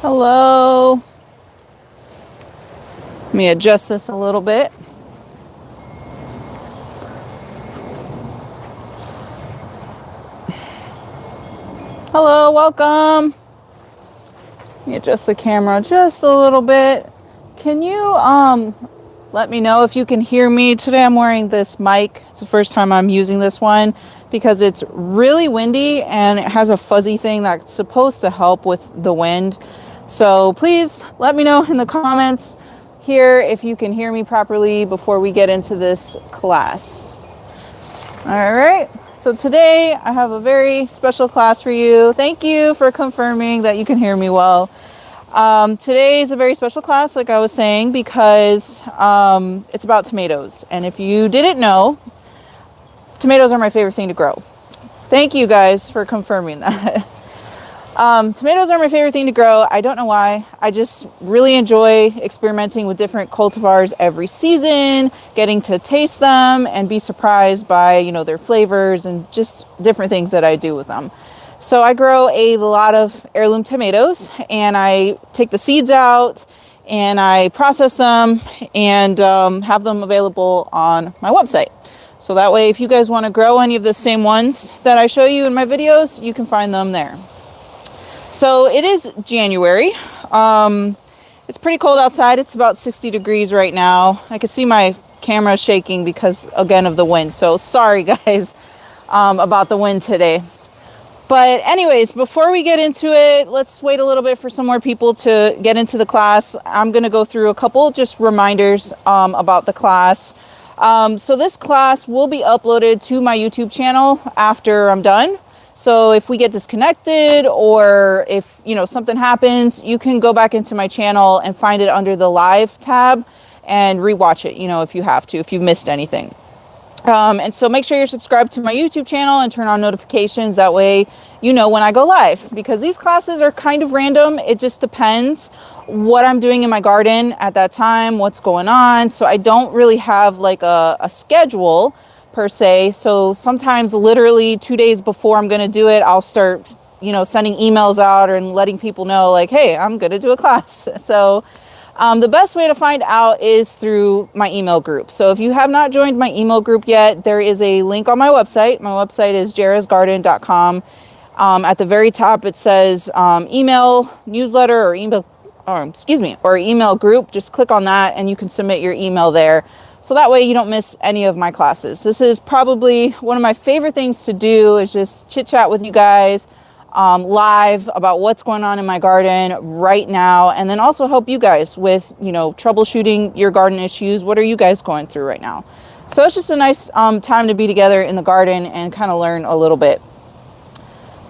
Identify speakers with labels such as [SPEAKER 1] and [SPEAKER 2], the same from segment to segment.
[SPEAKER 1] Hello. Let me adjust this a little bit. Hello, welcome. Let me adjust the camera just a little bit. Can you let me know if you can hear me? Today I'm wearing this mic. It's the first time I'm using this one because it's really windy and it has a fuzzy thing that's supposed to help with the wind. So please let me know in the comments here if you can hear me properly before we get into this class. All right. So today I have a very special class for you. Thank you for confirming that you can hear me well. Today is a very special class, like I was saying, because it's about tomatoes. And if you didn't know, tomatoes are my favorite thing to grow. Thank you guys for confirming that. Tomatoes are my favorite thing to grow. I don't know why. I just really enjoy experimenting with different cultivars every season, getting to taste them and be surprised by, their flavors and just different things that I do with them. So I grow a lot of heirloom tomatoes and I take the seeds out and I process them and have them available on my website. So that way, if you guys want to grow any of the same ones that I show you in my videos, you can find them there. So it is January. It's pretty cold outside. It's about 60 degrees right now. I can see my camera shaking because, again, of the wind. So sorry, guys, about the wind today. But anyways, before we get into it, let's wait a little bit for some more people to get into the class. I'm going to go through a couple just reminders about the class. So this class will be uploaded to my YouTube channel after I'm done. So if we get disconnected or if, something happens, you can go back into my channel and find it under the live tab and rewatch it, if you have to, if you've missed anything. And so make sure you're subscribed to my YouTube channel and turn on notifications. That way, when I go live, because these classes are kind of random. It just depends what I'm doing in my garden at that time, what's going on. So I don't really have like a schedule per se. So sometimes literally 2 days before I'm going to do it, I'll start, sending emails out and letting people know like, hey, I'm going to do a class. So the best way to find out is through my email group. So if you have not joined my email group yet, there is a link on my website. My website is jarrahsgarden.com. At the very top, it says email newsletter or email group. Just click on that and you can submit your email there. So that way you don't miss any of my classes. This is probably one of my favorite things to do, is just chit chat with you guys live about what's going on in my garden right now. And then also help you guys with, troubleshooting your garden issues. What are you guys going through right now? So it's just a nice time to be together in the garden and kind of learn a little bit.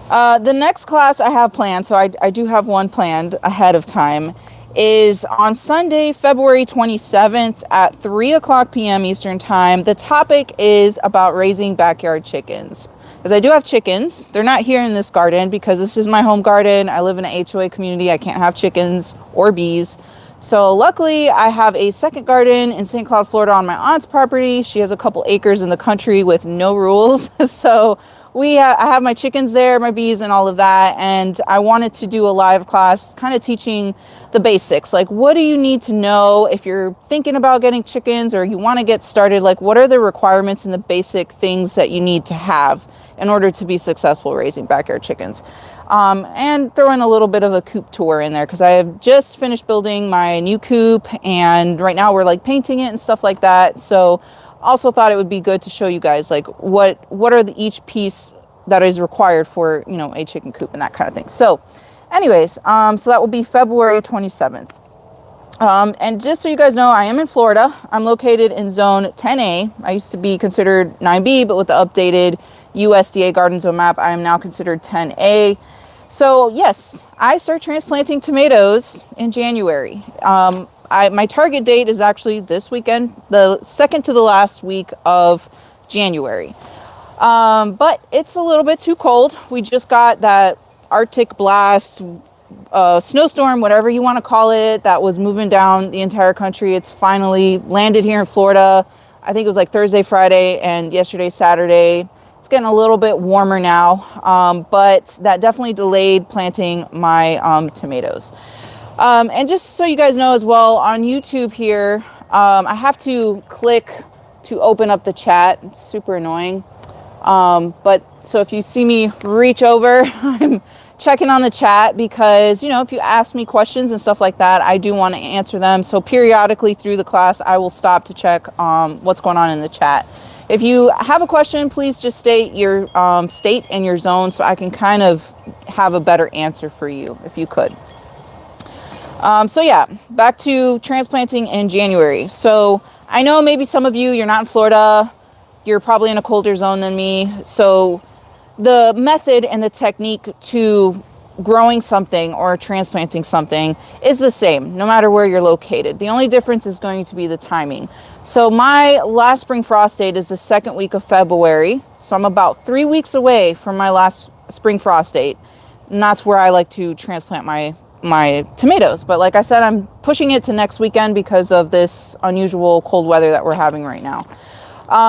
[SPEAKER 1] The next class I have planned, so I do have one planned ahead of time, is on Sunday, February 27th at 3:00 p.m. Eastern Time. The topic is about raising backyard chickens. Because I do have chickens. They're not here in this garden because this is my home garden. I live in an HOA community. I can't have chickens or bees. So luckily, I have a second garden in St. Cloud, Florida on my aunt's property. She has a couple acres in the country with no rules. So I have my chickens there, my bees and all of that. And I wanted to do a live class kind of teaching the basics. Like, what do you need to know if you're thinking about getting chickens or you want to get started? Like, what are the requirements and the basic things that you need to have in order to be successful raising backyard chickens? And throw in a little bit of a coop tour in there because I have just finished building my new coop and right now we're like painting it and stuff like that. So also thought it would be good to show you guys like what are each piece that is required for, a chicken coop and that kind of thing. So anyways, so that will be February 27th. And just so you guys know, I am in Florida. I'm located in zone 10A. I used to be considered 9B, but with the updated USDA garden zone map, I am now considered 10A. So yes, I start transplanting tomatoes in January. My target date is actually this weekend, the second to the last week of January. But it's a little bit too cold. We just got that Arctic blast, snowstorm, whatever you want to call it, that was moving down the entire country. It's finally landed here in Florida. I think it was like Thursday, Friday, and yesterday, Saturday. It's getting a little bit warmer now, but that definitely delayed planting my tomatoes. And just so you guys know as well, on YouTube here, I have to click to open up the chat. It's super annoying. But so if you see me reach over, I'm checking on the chat because, you know, if you ask me questions and stuff like that, I do want to answer them. So periodically through the class, I will stop to check what's going on in the chat. If you have a question, please just state your state and your zone so I can kind of have a better answer for you if you could. So yeah, back to transplanting in January. So I know maybe some of you, you're not in Florida, you're probably in a colder zone than me. So the method and the technique to growing something or transplanting something is the same, no matter where you're located. The only difference is going to be the timing. So my last spring frost date is the second week of February. So I'm about 3 weeks away from my last spring frost date. And that's where I like to transplant my tomatoes. But like I said, I'm pushing it to next weekend because of this unusual cold weather that we're having right now.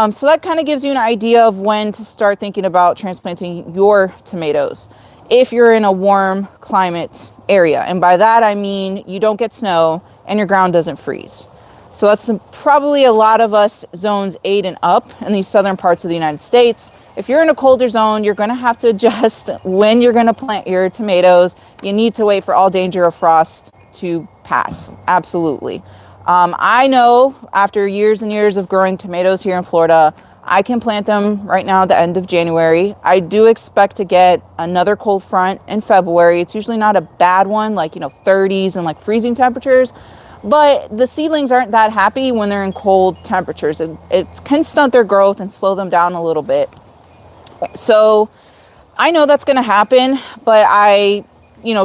[SPEAKER 1] So that kind of gives you an idea of when to start thinking about transplanting your tomatoes if you're in a warm climate area. And by that, I mean you don't get snow and your ground doesn't freeze. So that's probably a lot of us zones 8 and up in these southern parts of the United States. If you're in a colder zone, you're going to have to adjust when you're going to plant your tomatoes. You need to wait for all danger of frost to pass. Absolutely. I know after years and years of growing tomatoes here in Florida, I can plant them right now at the end of January. I do expect to get another cold front in February. It's usually not a bad one, like, 30s and like freezing temperatures, but the seedlings aren't that happy when they're in cold temperatures. It can stunt their growth and slow them down a little bit. So I know that's going to happen, but I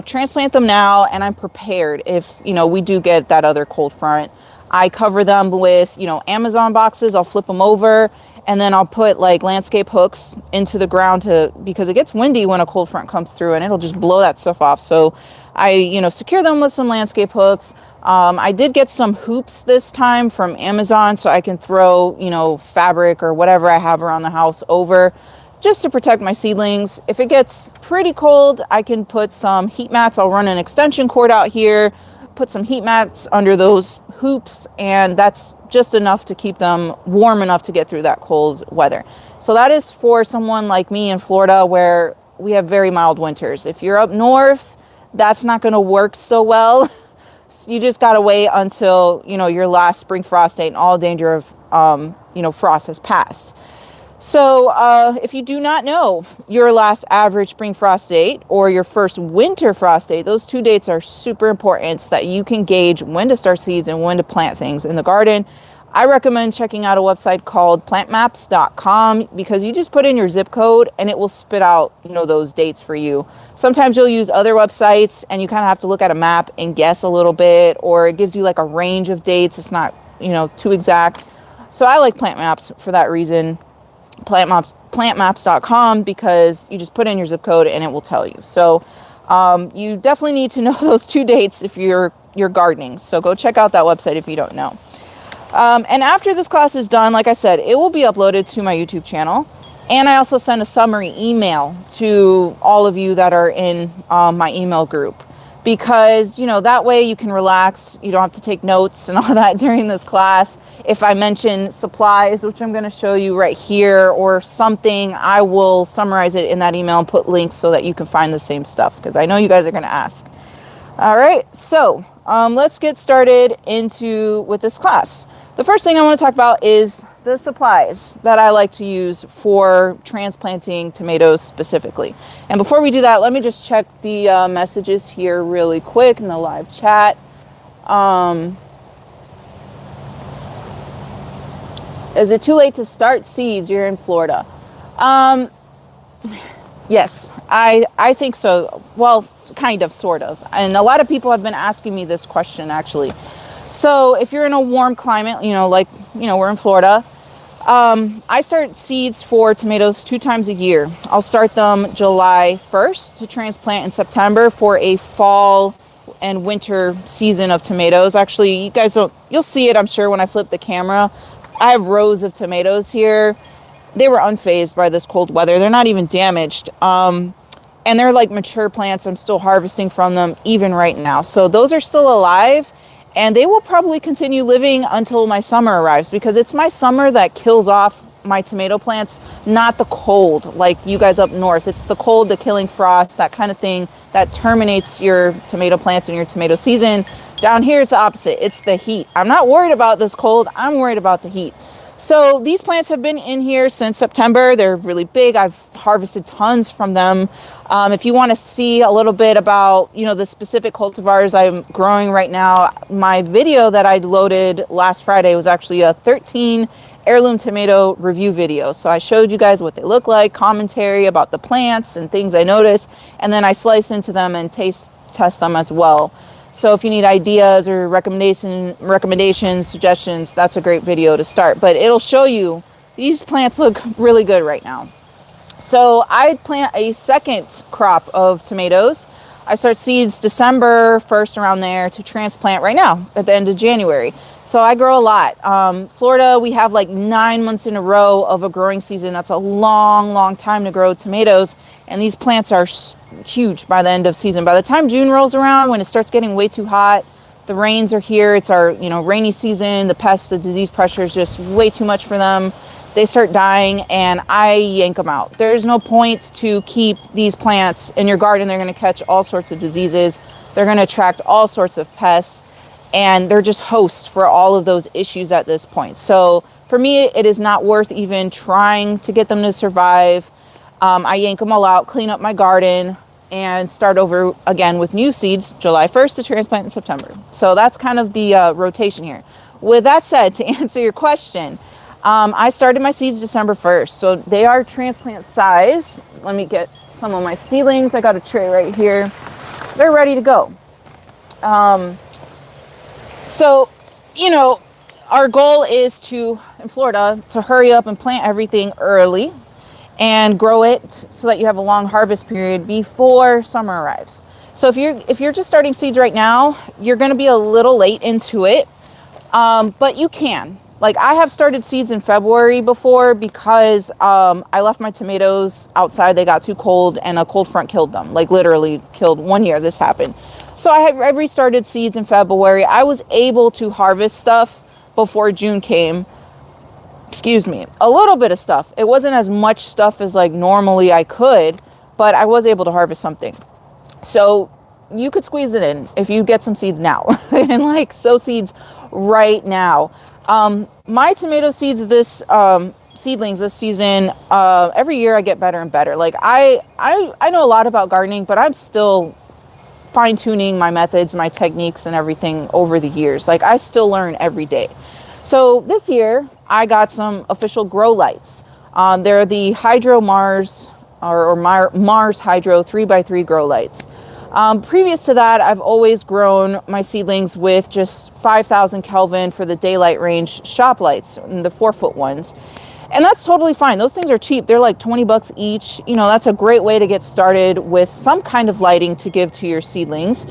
[SPEAKER 1] transplant them now and I'm prepared if, we do get that other cold front. I cover them with, Amazon boxes. I'll flip them over and then I'll put like landscape hooks into the ground because it gets windy when a cold front comes through and it'll just blow that stuff off. So I, secure them with some landscape hooks. I did get some hoops this time from Amazon so I can throw, fabric or whatever I have around the house over, just to protect my seedlings. If it gets pretty cold, I can put some heat mats. I'll run an extension cord out here, put some heat mats under those hoops, and that's just enough to keep them warm enough to get through that cold weather. So that is for someone like me in Florida where we have very mild winters. If you're up north, that's not going to work so well. You just got to wait until, your last spring frost date and all danger of, frost has passed. So if you do not know your last average spring frost date or your first winter frost date, those 2 dates are super important so that you can gauge when to start seeds and when to plant things in the garden. I recommend checking out a website called plantmaps.com because you just put in your zip code and it will spit out, those dates for you. Sometimes you'll use other websites and you kind of have to look at a map and guess a little bit, or it gives you like a range of dates. It's not, too exact. So I like Plant Maps for that reason. Plantmaps.com because you just put in your zip code and it will tell you. So you definitely need to know those 2 dates if you're gardening. So go check out that website if you don't know. And after this class is done, like I said, it will be uploaded to my YouTube channel. And I also send a summary email to all of you that are in my email group. Because, that way you can relax. You don't have to take notes and all that during this class. If I mention supplies, which I'm going to show you right here, or something, I will summarize it in that email and put links so that you can find the same stuff, because I know you guys are going to ask. All right, so let's get started with this class. The first thing I want to talk about is the supplies that I like to use for transplanting tomatoes specifically. And before we do that, let me just check the messages here really quick in the live chat. Is it too late to start seeds? You're in Florida. Yes, I think so. Well, kind of, sort of. And a lot of people have been asking me this question, actually. So if you're in a warm climate, we're in Florida, I start seeds for tomatoes 2 times a year. I'll start them July 1st to transplant in September for a fall and winter season of tomatoes. Actually, you'll see it, I'm sure, when I flip the camera. I have rows of tomatoes here. they were unfazed by this cold weather. They're not even damaged. And they're like mature plants. I'm still harvesting from them even right now. So those are still alive, and they will probably continue living until my summer arrives, because it's my summer that kills off my tomato plants, not the cold like you guys up north. It's the cold, the killing frost, that kind of thing that terminates your tomato plants and your tomato season. Down here it's the opposite. It's the heat. I'm not worried about this cold. I'm worried about the heat. So these plants have been in here since September. They're really big. I've harvested tons from them. If you want to see a little bit about, the specific cultivars I'm growing right now, my video that I loaded last Friday was actually a 13 heirloom tomato review video. So I showed you guys what they look like, commentary about the plants and things I noticed, and then I slice into them and test them as well. So if you need ideas or recommendations, suggestions, that's a great video to start. But it'll show you these plants look really good right now. So I plant a second crop of tomatoes. I start seeds December 1st, around there, to transplant right now at the end of January. So I grow a lot. Florida, we have like 9 months in a row of a growing season. That's a long, long time to grow tomatoes. And these plants are huge by the end of season. By the time June rolls around, when it starts getting way too hot, the rains are here. It's our, rainy season. The pests, the disease pressure is just way too much for them. They start dying, and I yank them out. There's no point to keep these plants in your garden. They're going to catch all sorts of diseases. They're going to attract all sorts of pests, and they're just hosts for all of those issues at this point. So for me, it is not worth even trying to get them to survive. I yank them all out, clean up my garden, and start over again with new seeds July 1st to transplant in September. So that's kind of the rotation here. With that said, to answer your question, I started my seeds December 1st. So they are transplant size. Let me get some of my seedlings. I got a tray right here. They're ready to go. So, our goal is in Florida, to hurry up and plant everything early and grow it so that you have a long harvest period before summer arrives. So if you're just starting seeds right now, you're going to be a little late into it, but you can. Like, I have started seeds in February before because I left my tomatoes outside. They got too cold, and a cold front killed them. Like, literally killed. 1 year this happened. So I restarted seeds in February. I was able to harvest stuff before June came. Excuse me. A little bit of stuff. It wasn't as much stuff as like normally I could, but I was able to harvest something. So you could squeeze it in if you get some seeds now and sow seeds right now. My tomato seeds, seedlings this season, every year I get better and better. Like I know a lot about gardening, but I'm still fine tuning my methods, my techniques and everything over the years. Like I still learn every day. So this year I got some official grow lights. They're the Hydro Mars or Mars Hydro 3x3 grow lights. Previous to that, I've always grown my seedlings with just 5,000 Kelvin for the daylight range shop lights, the 4-foot ones. And that's totally fine. Those things are cheap. They're like 20 bucks each. That's a great way to get started with some kind of lighting to give to your seedlings.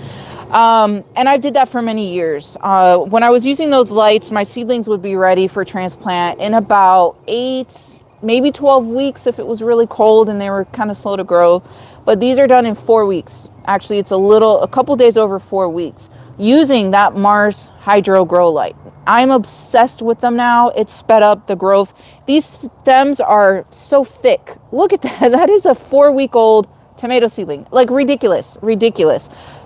[SPEAKER 1] And I did that for many years. When I was using those lights, my seedlings would be ready for transplant in about 8, maybe 12 weeks if it was really cold and they were kind of slow to grow. But these are done in 4 weeks. Actually, it's a couple days over 4 weeks using that Mars Hydro grow light. I'm obsessed with them now. It's sped up the growth. These stems are so thick. Look at that. That is a 4-week-old tomato seedling. Like ridiculous.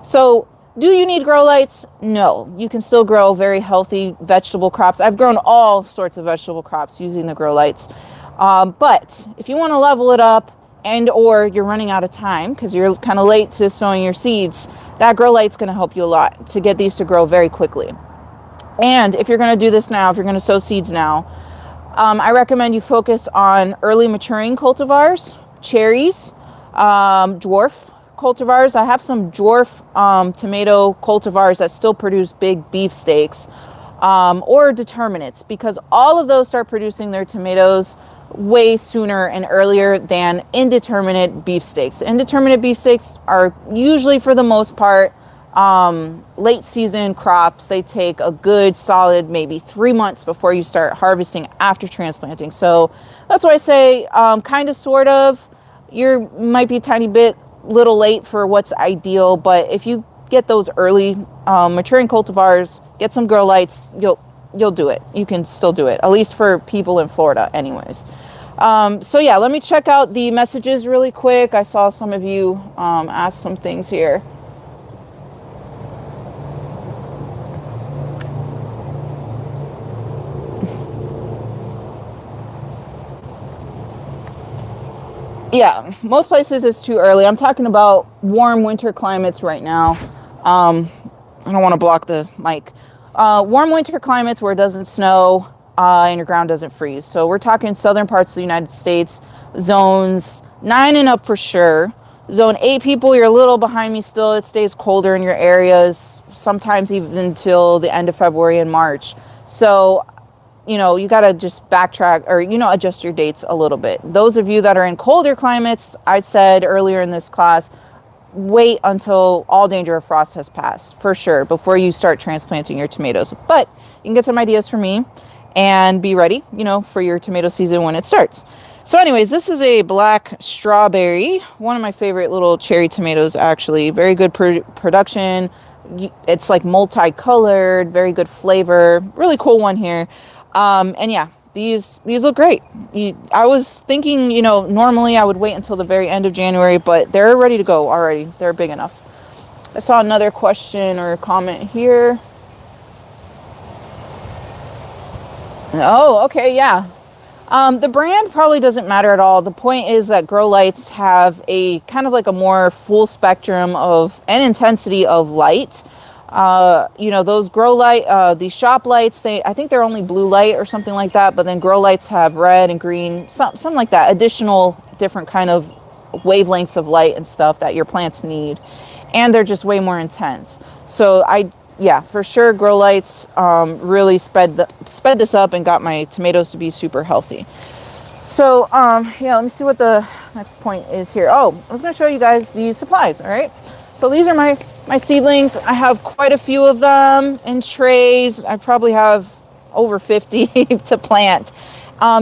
[SPEAKER 1] So do you need grow lights? No. You can still grow very healthy vegetable crops. I've grown all sorts of vegetable crops using the grow lights. But if you want to level it up and or you're running out of time because you're kind of late to sowing your seeds, that grow light's going to help you a lot to get these to grow very quickly. And if you're going to do this now, if you're going to sow seeds now, I recommend you focus on early maturing cultivars, cherries, dwarf cultivars. I have some dwarf tomato cultivars that still produce big beefsteaks, or determinates, because all of those start producing their tomatoes way sooner and earlier than indeterminate beefsteaks. Indeterminate beefsteaks are usually, for the most part, Late season crops, they take a good solid maybe 3 months before you start harvesting after transplanting. So that's why I say kind of, sort of, you might be a tiny bit little late for what's ideal, but if you get those early maturing cultivars, get some grow lights, you'll do it. You can still do it, at least for people in Florida anyways. So yeah, let me check out the messages really quick. I saw some of you ask some things here. Yeah, most places it's too early. I'm talking about warm winter climates right now. I don't want to block the mic. Warm winter climates where it doesn't snow and your ground doesn't freeze. So we're talking southern parts of the United States, zones 9 and up for sure. Zone 8 people, you're a little behind me still. It stays colder in your areas, sometimes even until the end of February and March. So you got to just backtrack or, adjust your dates a little bit. Those of you that are in colder climates, I said earlier in this class, wait until all danger of frost has passed, for sure, before you start transplanting your tomatoes. But you can get some ideas from me and be ready, for your tomato season when it starts. So anyways, this is a black strawberry, one of my favorite little cherry tomatoes, actually. Very good production. It's like multicolored, very good flavor. Really cool one here. And yeah, these look great. I was thinking, normally I would wait until the very end of January, but they're ready to go already. They're big enough. I saw another question or comment here. Oh, okay, yeah. The brand probably doesn't matter at all. The point is that grow lights have a kind of like a more full spectrum and intensity of light. Those grow light, these shop lights, I think they're only blue light or something like that, but then grow lights have red and green, something like that, additional different kind of wavelengths of light and stuff that your plants need. And they're just way more intense. So for sure, grow lights really sped this up and got my tomatoes to be super healthy. So, let me see what the next point is here. Oh, I was going to show you guys the supplies, all right? So these are my seedlings. I have quite a few of them in trays. I probably have over 50 to plant.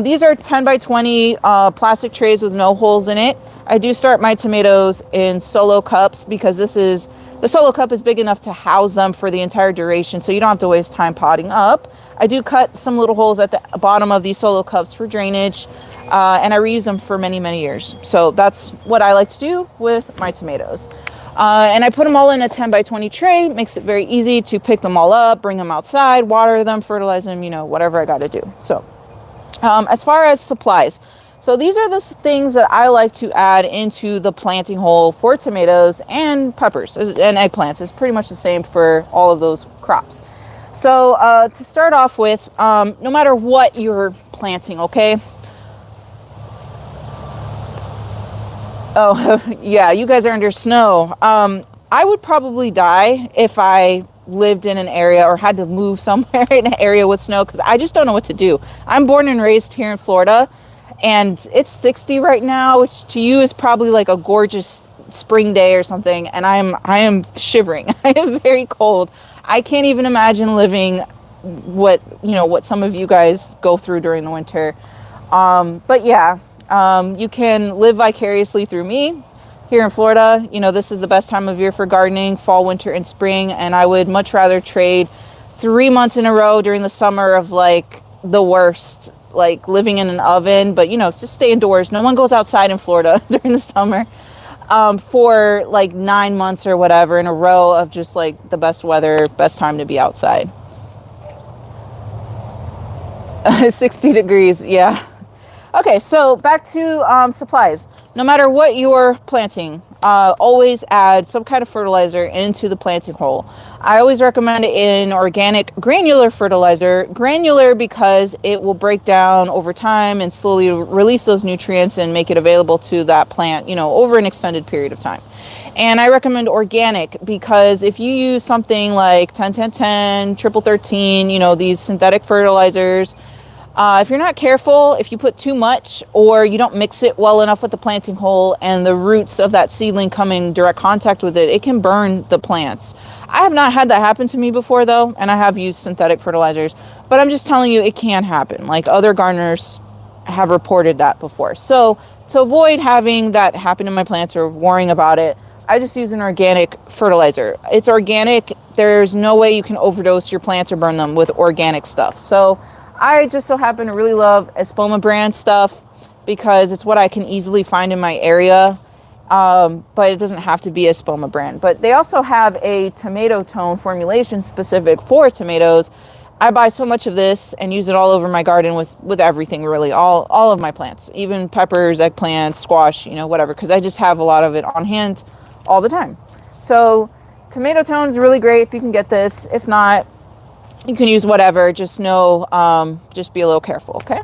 [SPEAKER 1] These are 10 by 20 plastic trays with no holes in it. I do start my tomatoes in solo cups because the solo cup is big enough to house them for the entire duration, so you don't have to waste time potting up. I do cut some little holes at the bottom of these solo cups for drainage, and I reuse them for many, many years. So that's what I like to do with my tomatoes. And I put them all in a 10 by 20 tray. It makes it very easy to pick them all up, bring them outside, water them, fertilize them, whatever I got to do. So as far as supplies, so these are the things that I like to add into the planting hole for tomatoes and peppers and eggplants. It's pretty much the same for all of those crops. So to start off with, no matter what you're planting, okay? Oh, yeah, you guys are under snow. I would probably die if I lived in an area or had to move somewhere in an area with snow, because I just don't know what to do. I'm born and raised here in Florida, and it's 60 right now, which to you is probably like a gorgeous spring day or something, and I am shivering. I am very cold. I can't even imagine living what some of you guys go through during the winter. But yeah. You can live vicariously through me here in Florida. This is the best time of year for gardening, fall, winter, and spring. And I would much rather trade 3 months in a row during the summer of like the worst, like living in an oven, but just stay indoors. No one goes outside in Florida during the summer, for like 9 months or whatever in a row of just like the best weather, best time to be outside. 60 degrees. Yeah. Okay, so back to supplies. No matter what you're planting, always add some kind of fertilizer into the planting hole. I always recommend an organic granular fertilizer. Granular because it will break down over time and slowly release those nutrients and make it available to that plant, over an extended period of time. And I recommend organic because if you use something like 10-10-10, triple 13, these synthetic fertilizers, If you're not careful, if you put too much or you don't mix it well enough with the planting hole and the roots of that seedling come in direct contact with it, it can burn the plants. I have not had that happen to me before though, and I have used synthetic fertilizers, but I'm just telling you it can happen. Like other gardeners have reported that before. So to avoid having that happen in my plants or worrying about it, I just use an organic fertilizer. It's organic. There's no way you can overdose your plants or burn them with organic stuff. So I just so happen to really love Espoma brand stuff because it's what I can easily find in my area. But it doesn't have to be Espoma brand. But they also have a tomato tone formulation specific for tomatoes. I buy so much of this and use it all over my garden with everything really, all of my plants, even peppers, eggplants, squash, whatever, because I just have a lot of it on hand all the time. So tomato tone is really great if you can get this. If not, you can use whatever. Just know, just be a little careful, okay?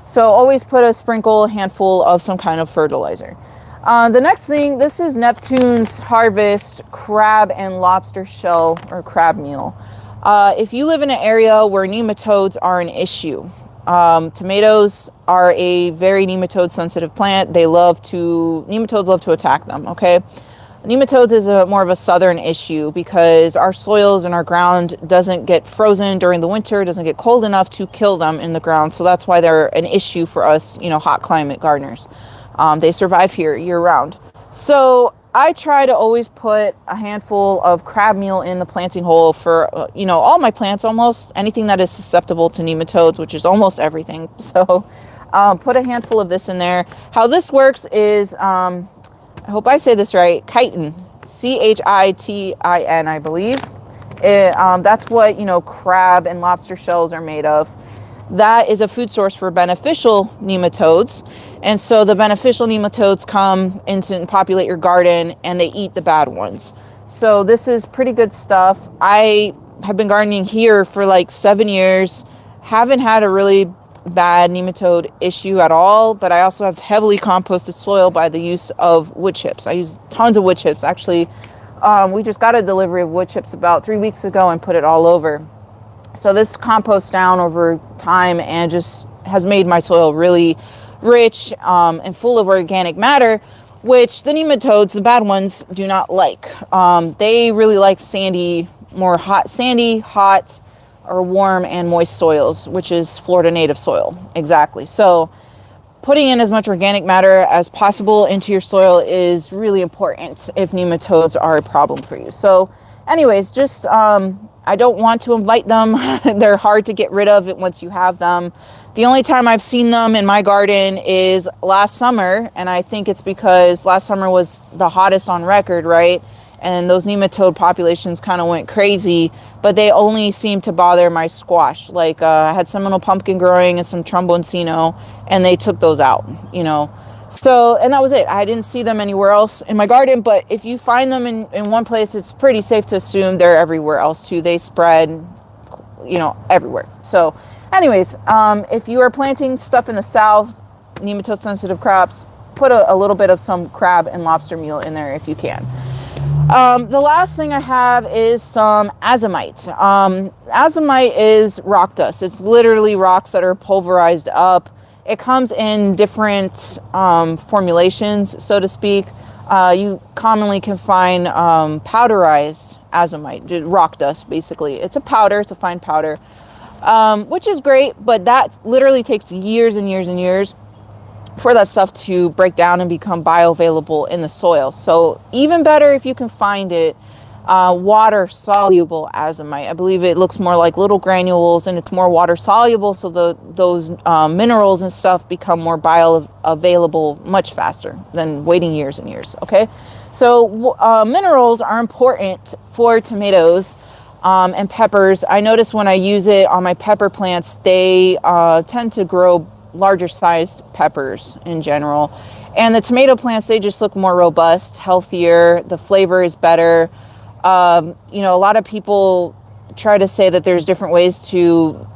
[SPEAKER 1] So always put a sprinkle, a handful of some kind of fertilizer. The next thing, this is Neptune's Harvest crab and lobster shell or crab meal. If you live in an area where nematodes are an issue, tomatoes are a very nematode sensitive plant. Nematodes love to attack them, okay? Nematodes is more of a southern issue because our soils and our ground doesn't get frozen during the winter, doesn't get cold enough to kill them in the ground. So that's why they're an issue for us, hot climate gardeners. They survive here year round. So I try to always put a handful of crab meal in the planting hole for, all my plants, almost anything that is susceptible to nematodes, which is almost everything. So put a handful of this in there. How this works is, I hope I say this right, chitin, chitin, I believe. That's what, crab and lobster shells are made of. That is a food source for beneficial nematodes. And so the beneficial nematodes come into and populate your garden and they eat the bad ones. So this is pretty good stuff. I have been gardening here for like 7 years. Haven't had a really bad nematode issue at all, but I also have heavily composted soil by the use of wood chips. I use tons of wood chips. Actually, we just got a delivery of wood chips about 3 weeks ago and put it all over. So this composts down over time and just has made my soil really rich and full of organic matter, which the nematodes, the bad ones, do not like. They really like sandy, hot, or warm and moist soils, which is Florida native soil. Exactly. So putting in as much organic matter as possible into your soil is really important if nematodes are a problem for you. So anyways, just I don't want to invite them. They're hard to get rid of it once you have them. The only time I've seen them in my garden is last summer, and I think it's because last summer was the hottest on record, right? And those nematode populations kind of went crazy, but they only seemed to bother my squash. Like I had Seminole pumpkin growing and some tromboncino, and they took those out, So, and that was it. I didn't see them anywhere else in my garden, but if you find them in one place, it's pretty safe to assume they're everywhere else too. They spread, everywhere. So anyways, if you are planting stuff in the south, nematode sensitive crops, put a little bit of some crab and lobster meal in there if you can. The last thing I have is some azomite. Azomite is rock dust. It's literally rocks that are pulverized up. It comes in different formulations, so to speak. You commonly can find powderized azomite, rock dust, basically. It's a powder. It's a fine powder, which is great, but that literally takes years and years and years for that stuff to break down and become bioavailable in the soil. So even better if you can find it water soluble azomite. I believe it looks more like little granules and it's more water soluble, so those minerals and stuff become more bioavailable much faster than waiting years and years. Okay, so minerals are important for tomatoes and peppers. I notice when I use it on my pepper plants, they tend to grow larger sized peppers in general, and the tomato plants, they just look more robust, healthier, the flavor is better. A lot of people try to say that there's different ways to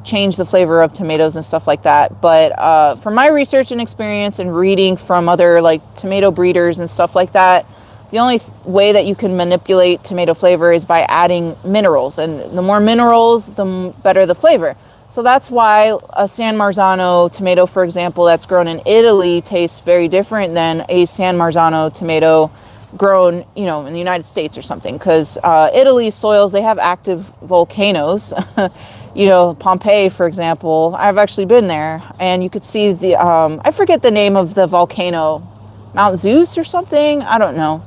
[SPEAKER 1] change the flavor of tomatoes and stuff like that, but from my research and experience and reading from other like tomato breeders and stuff like that, the only way that you can manipulate tomato flavor is by adding minerals, and the more minerals, the better the flavor. So that's why a San Marzano tomato, for example, that's grown in Italy tastes very different than a San Marzano tomato grown, you know, in the United States or something. Because Italy's soils, they have active volcanoes. You know, Pompeii, for example, I've actually been there, and you could see the, I forget the name of the volcano, Mount Zeus or something, I don't know.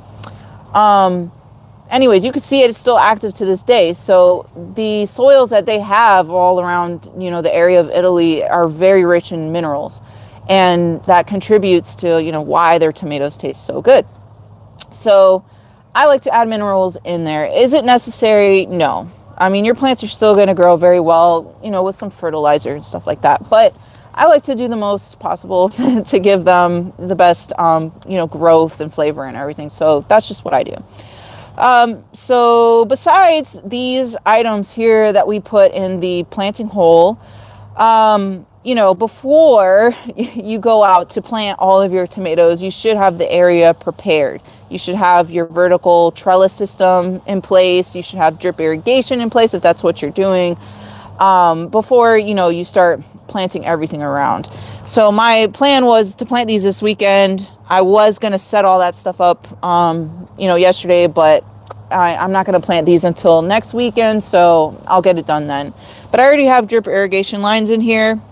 [SPEAKER 1] Anyways, you can see it's still active to this day. So the soils that they have all around, you know, the area of Italy are very rich in minerals, and that contributes to, you know, why their tomatoes taste so good. So I like to add minerals in there. Is it necessary? No. I mean, your plants are still going to grow very well, you know, with some fertilizer and stuff like that. But I like to do the most possible to give them the best, you know, growth and flavor and everything. So that's just what I do. So besides these items here that we put in the planting hole, you know, before you go out to plant all of your tomatoes, you should have the area prepared. You should have your vertical trellis system in place. You should have drip irrigation in place if that's what you're doing, before, you know, you start planting everything around. So my plan was to plant these this weekend. I was going to set all that stuff up, you know, yesterday, but I'm not going to plant these until next weekend, so I'll get it done then. But I already have drip irrigation lines in here.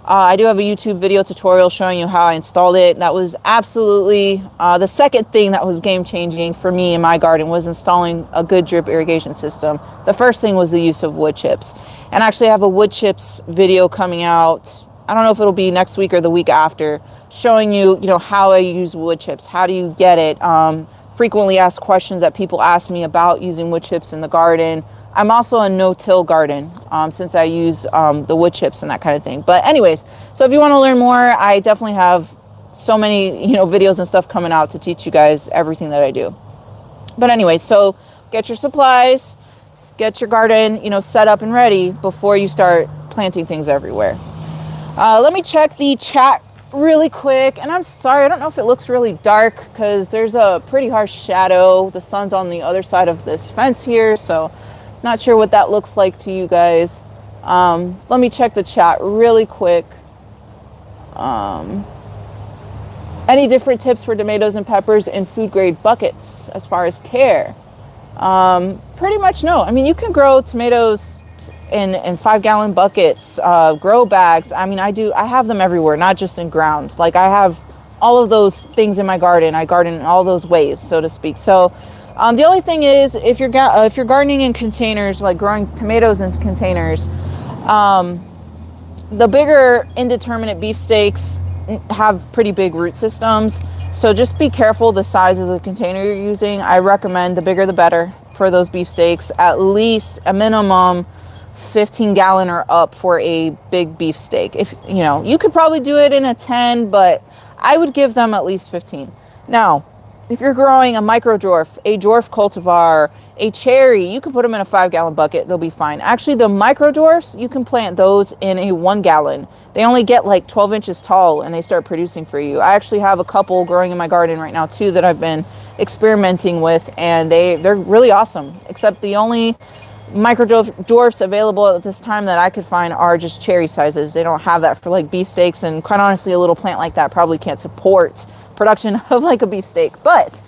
[SPEAKER 1] I do have a YouTube video tutorial showing you how I installed it. That was absolutely the second thing that was game changing for me in my garden, was installing a good drip irrigation system. The first thing was the use of wood chips. And actually I have a wood chips video coming out. I don't know if it'll be next week or the week after, showing you, you know, how I use wood chips. How do you get it? Frequently asked questions that people ask me about using wood chips in the garden. I'm also a no-till garden, since I use the wood chips and that kind of thing. But anyways, so if you want to learn more, I definitely have so many, you know, videos and stuff coming out to teach you guys everything that I do. But anyway, so get your supplies, get your garden, you know, set up and ready before you start planting things everywhere. Let me check the chat really quick, and I'm sorry, I don't know if it looks really dark because there's a pretty harsh shadow. The sun's on the other side of this fence here, so not sure what that looks like to you guys. Let me check the chat really quick. Any different tips for tomatoes and peppers in food grade buckets as far as care? Pretty much no. I mean, you can grow tomatoes in 5-gallon buckets, grow bags. I mean, I have them everywhere, not just in ground. Like, I have all of those things in my garden. I garden in all those ways, so to speak. So the only thing is, if you're gardening in containers, like growing tomatoes in containers, the bigger indeterminate beefsteaks have pretty big root systems. So just be careful the size of the container you're using. I recommend the bigger the better for those beefsteaks. At least a minimum 15-gallon or up for a big beefsteak. If you know, you could probably do it in a 10, but I would give them at least 15. Now, if you're growing a micro dwarf, a dwarf cultivar, a cherry, you can put them in a 5-gallon bucket. They'll be fine. Actually, the micro dwarfs, you can plant those in a 1-gallon. They only get like 12 inches tall and they start producing for you. I actually have a couple growing in my garden right now too that I've been experimenting with, and they're really awesome. Except the only micro dwarfs available at this time that I could find are just cherry sizes. They don't have that for like beefsteaks, and quite honestly, a little plant like that probably can't support production of like a beefsteak. But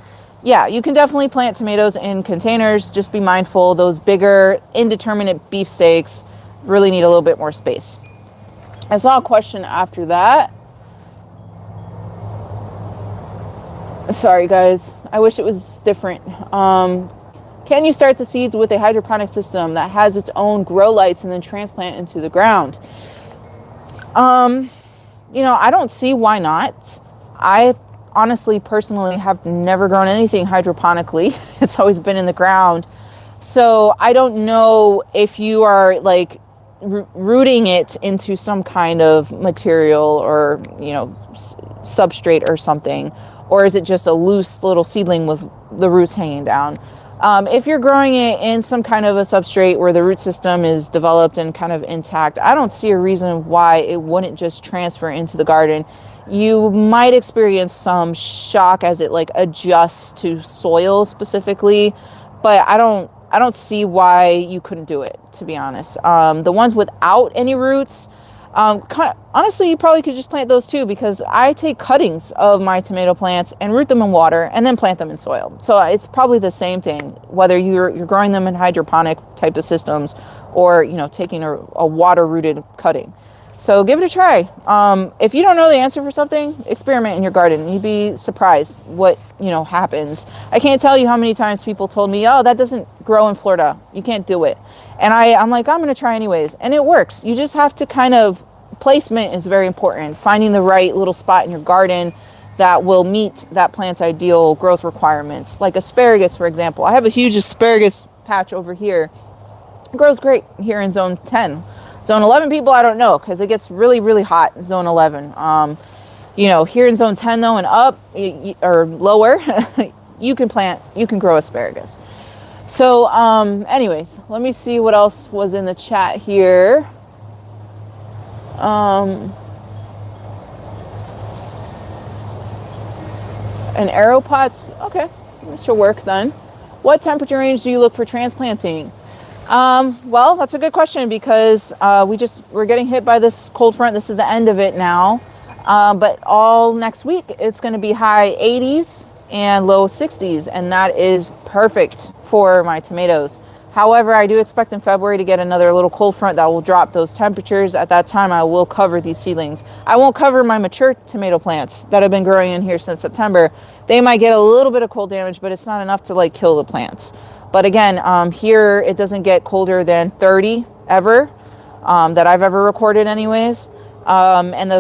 [SPEAKER 1] yeah, you can definitely plant tomatoes in containers. Just be mindful, those bigger indeterminate beefsteaks really need a little bit more space. I saw a question after that. Sorry guys, I wish it was different. Can you start the seeds with a hydroponic system that has its own grow lights and then transplant into the ground? You know, I don't see why not. I honestly, personally, have never grown anything hydroponically. It's always been in the ground. So I don't know if you are like rooting it into some kind of material or, you know, substrate or something, or is it just a loose little seedling with the roots hanging down? If you're growing it in some kind of a substrate where the root system is developed and kind of intact, I don't see a reason why it wouldn't just transfer into the garden. You might experience some shock as it like adjusts to soil specifically, but I I don't see why you couldn't do it, to be honest. The ones without any roots, honestly, you probably could just plant those too, because I take cuttings of my tomato plants and root them in water and then plant them in soil. So it's probably the same thing, whether you're growing them in hydroponic type of systems or, taking a water rooted cutting. So give it a try. If you don't know the answer for something, experiment in your garden. You'd be surprised what, happens. I can't tell you how many times people told me, oh, that doesn't grow in Florida. You can't do it. And I'm like, I'm going to try anyways. And it works. You just have to placement is very important. Finding the right little spot in your garden that will meet that plant's ideal growth requirements. Like asparagus, for example. I have a huge asparagus patch over here. It grows great here in zone 10. Zone 11 people, I don't know, because it gets really, really hot in zone 11. Here in zone 10 though and up or lower, you can grow asparagus. So anyways, let me see what else was in the chat here. An arrow pots, okay, that should work then. What temperature range do you look for transplanting? Well, that's a good question, because we're getting hit by this cold front. This is the end of it now. But all next week, it's going to be high 80s and low 60s, and that is perfect for my tomatoes. However, I do expect in February to get another little cold front that will drop those temperatures. At that time, I will cover these seedlings. I won't cover my mature tomato plants that have been growing in here since September. They might get a little bit of cold damage, but it's not enough to kill the plants. But again, here it doesn't get colder than 30 ever, that I've ever recorded anyways. And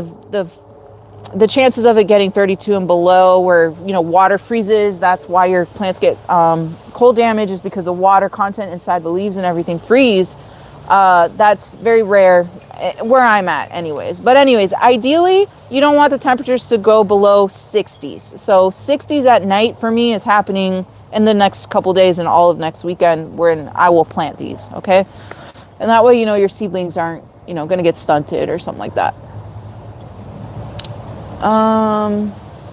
[SPEAKER 1] the chances of it getting 32 and below, where water freezes, that's why your plants get cold damage, is because the water content inside the leaves and everything freeze. That's very rare where I'm at anyways. But anyways, ideally you don't want the temperatures to go below 60s. So 60s at night for me is happening in the next couple days and all of next weekend, when I will plant these. Okay, and that way your seedlings aren't going to get stunted or something like that.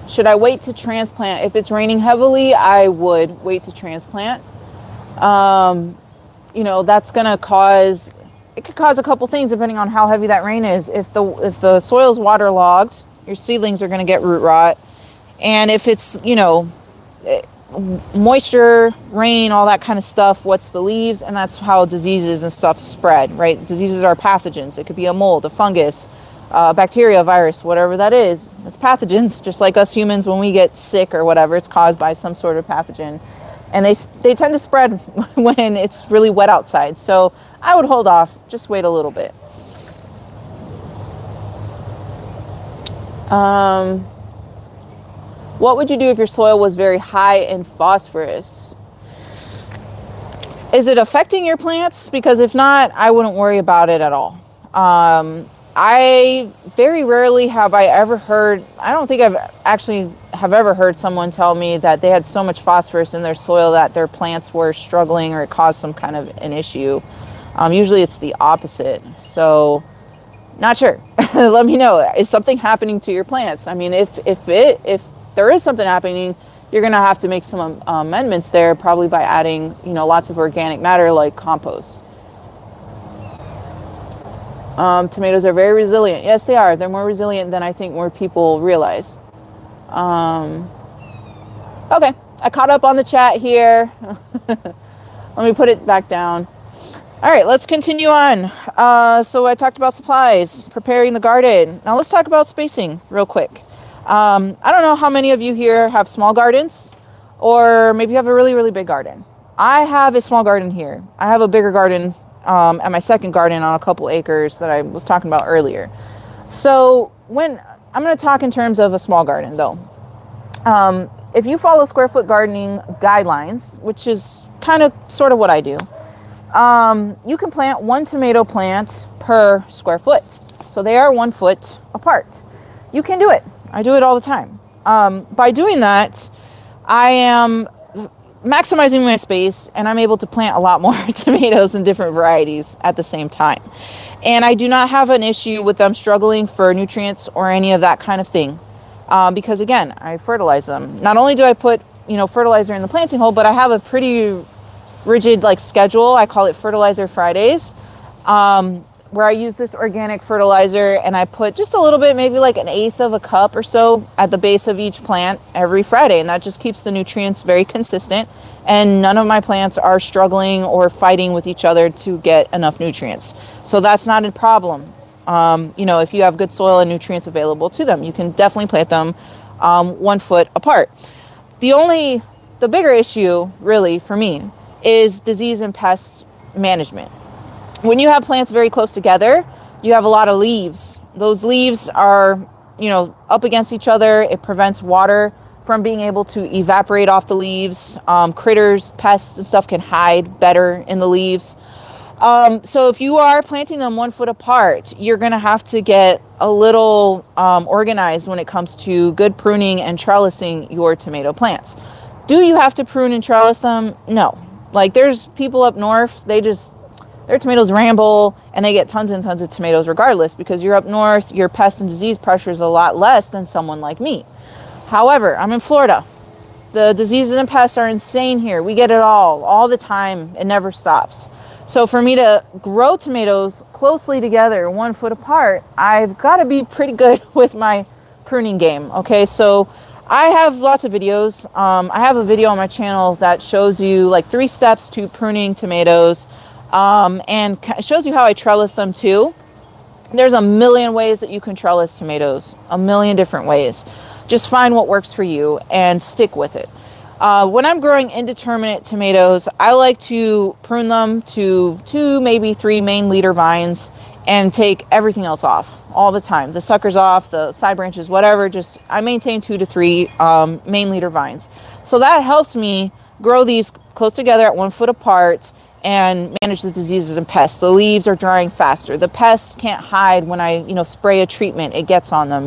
[SPEAKER 1] Should I wait to transplant? If it's raining heavily, I would wait to transplant. That's going to cause a couple things depending on how heavy that rain is. If the soil's waterlogged, your seedlings are going to get root rot. And if it's, moisture, rain, all that kind of stuff, wets the leaves, and that's how diseases and stuff spread, right? Diseases are pathogens. It could be a mold, a fungus, bacteria, virus, whatever that is. It's pathogens, just like us humans. When we get sick or whatever, it's caused by some sort of pathogen, and they tend to spread when it's really wet outside. So I would hold off, just wait a little bit. What would you do if your soil was very high in phosphorus? Is it affecting your plants? Because if not, I wouldn't worry about it at all. I very rarely have I ever heard, I don't think I've actually have ever heard someone tell me that they had so much phosphorus in their soil that their plants were struggling or it caused some kind of an issue. Usually it's the opposite. So not sure. Let me know. Is something happening to your plants? I mean, if there is something happening, you're going to have to make some amendments there, probably by adding, lots of organic matter like compost. Tomatoes are very resilient. Yes, they are. They're more resilient than I think more people realize. Okay, I caught up on the chat here. Let me put it back down. All right, let's continue on. So I talked about supplies, preparing the garden. Now let's talk about spacing real quick. I don't know how many of you here have small gardens, or maybe you have a really, really big garden. I have a small garden here. I have a bigger garden at my second garden on a couple acres that I was talking about earlier. So when I'm going to talk in terms of a small garden though, if you follow square foot gardening guidelines, which is kind of sort of what I do, you can plant one tomato plant per square foot. So they are 1 foot apart. You can do it. I do it all the time. By doing that, I am maximizing my space, and I'm able to plant a lot more tomatoes and different varieties at the same time. And I do not have an issue with them struggling for nutrients or any of that kind of thing. Because again, I fertilize them. Not only do I put, fertilizer in the planting hole, but I have a pretty rigid like schedule. I call it Fertilizer Fridays, where I use this organic fertilizer and I put just a little bit, maybe like an eighth of a cup or so at the base of each plant every Friday. And that just keeps the nutrients very consistent. And none of my plants are struggling or fighting with each other to get enough nutrients. So that's not a problem. If you have good soil and nutrients available to them, you can definitely plant them 1 foot apart. The bigger issue really for me is disease and pest management. When you have plants very close together, you have a lot of leaves. Those leaves are, up against each other. It prevents water from being able to evaporate off the leaves. Critters, pests and stuff can hide better in the leaves. So if you are planting them 1 foot apart, you're going to have to get a little organized when it comes to good pruning and trellising your tomato plants. Do you have to prune and trellis them? No. Like there's people up north, their tomatoes ramble and they get tons and tons of tomatoes regardless, because you're up north, your pest and disease pressure is a lot less than someone like me. However, I'm in Florida. The diseases and pests are insane here. We get it all the time. It never stops. So for me to grow tomatoes closely together, 1 foot apart, I've got to be pretty good with my pruning game. Okay, so I have lots of videos. I have a video on my channel that shows you like 3 steps to pruning tomatoes, and shows you how I trellis them too. There's a million ways that you can trellis tomatoes, a million different ways. Just find what works for you and stick with it. When I'm growing indeterminate tomatoes, I like to prune them to 2, maybe 3 main leader vines and take everything else off all the time. The suckers off, the side branches, whatever. I maintain 2 to 3 main leader vines. So that helps me grow these close together at 1 foot apart and manage the diseases and pests. The leaves are drying faster. The pests can't hide when I, spray a treatment. It gets on them,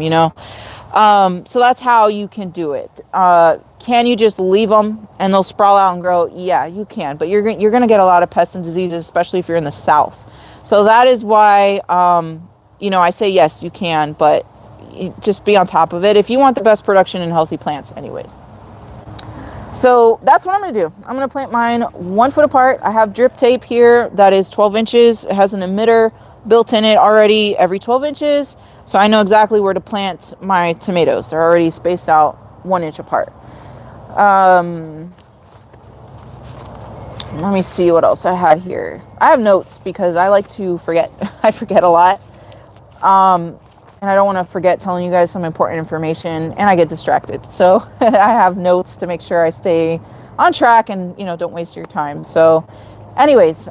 [SPEAKER 1] So that's how you can do it. Can you just leave them and they'll sprawl out and grow? Yeah, you can, but you're going to get a lot of pests and diseases, especially if you're in the South. So that is why, I say yes, you can, but just be on top of it if you want the best production in healthy plants anyways. So that's what I'm going to do. I'm going to plant mine 1 foot apart. I have drip tape here that is 12 inches. It has an emitter built in it already every 12 inches. So I know exactly where to plant my tomatoes. They're already spaced out 1 inch apart. Let me see what else I had here. I have notes because I like to forget. I forget a lot. And I don't want to forget telling you guys some important information, and I get distracted. So I have notes to make sure I stay on track and, don't waste your time. So anyways,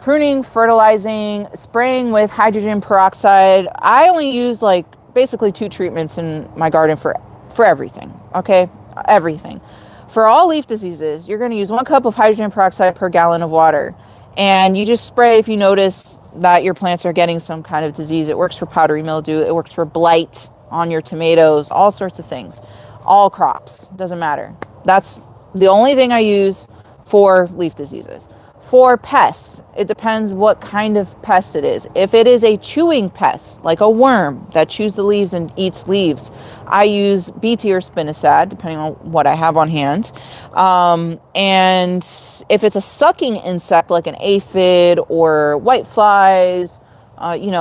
[SPEAKER 1] pruning, fertilizing, spraying with hydrogen peroxide. I only use basically 2 treatments in my garden for everything. Okay. Everything. For all leaf diseases, you're going to use 1 cup of hydrogen peroxide per gallon of water. And you just spray if you notice that your plants are getting some kind of disease. It works for powdery mildew. It works for blight on your tomatoes, all sorts of things, all crops, doesn't matter. That's the only thing I use for leaf diseases. For pests, it depends what kind of pest it is. If it is a chewing pest, like a worm that chews the leaves and eats leaves, I use BT or spinosad, depending on what I have on hand. And if it's a sucking insect, like an aphid or whiteflies,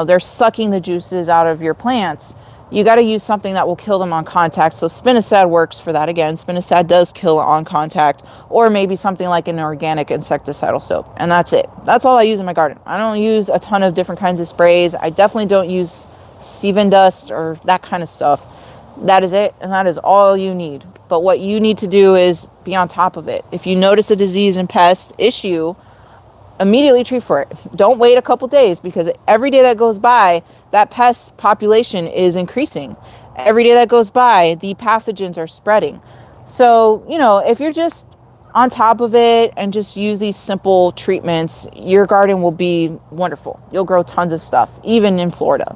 [SPEAKER 1] they're sucking the juices out of your plants. You got to use something that will kill them on contact. So spinosad works for that. Again, spinosad does kill on contact, or maybe something like an organic insecticidal soap. And that's it. That's all I use in my garden. I don't use a ton of different kinds of sprays. I definitely don't use Sevin dust or that kind of stuff. That is it. And that is all you need. But what you need to do is be on top of it. If you notice a disease and pest issue, immediately treat for it. Don't wait a couple days, because every day that goes by, that pest population is increasing. Every day that goes by, the pathogens are spreading. So, if you're just on top of it and just use these simple treatments, your garden will be wonderful. You'll grow tons of stuff, even in Florida.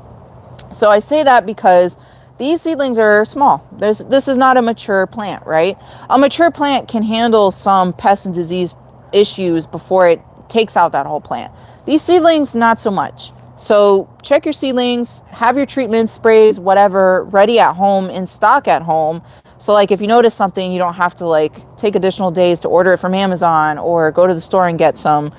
[SPEAKER 1] So I say that because these seedlings are small. This is not a mature plant, right? A mature plant can handle some pest and disease issues before it takes out that whole plant. These seedlings, not so much. So check your seedlings, have your treatments, sprays, whatever, ready at home, in stock at home. So like if you notice something, you don't have to like take additional days to order it from Amazon or go to the store and get some.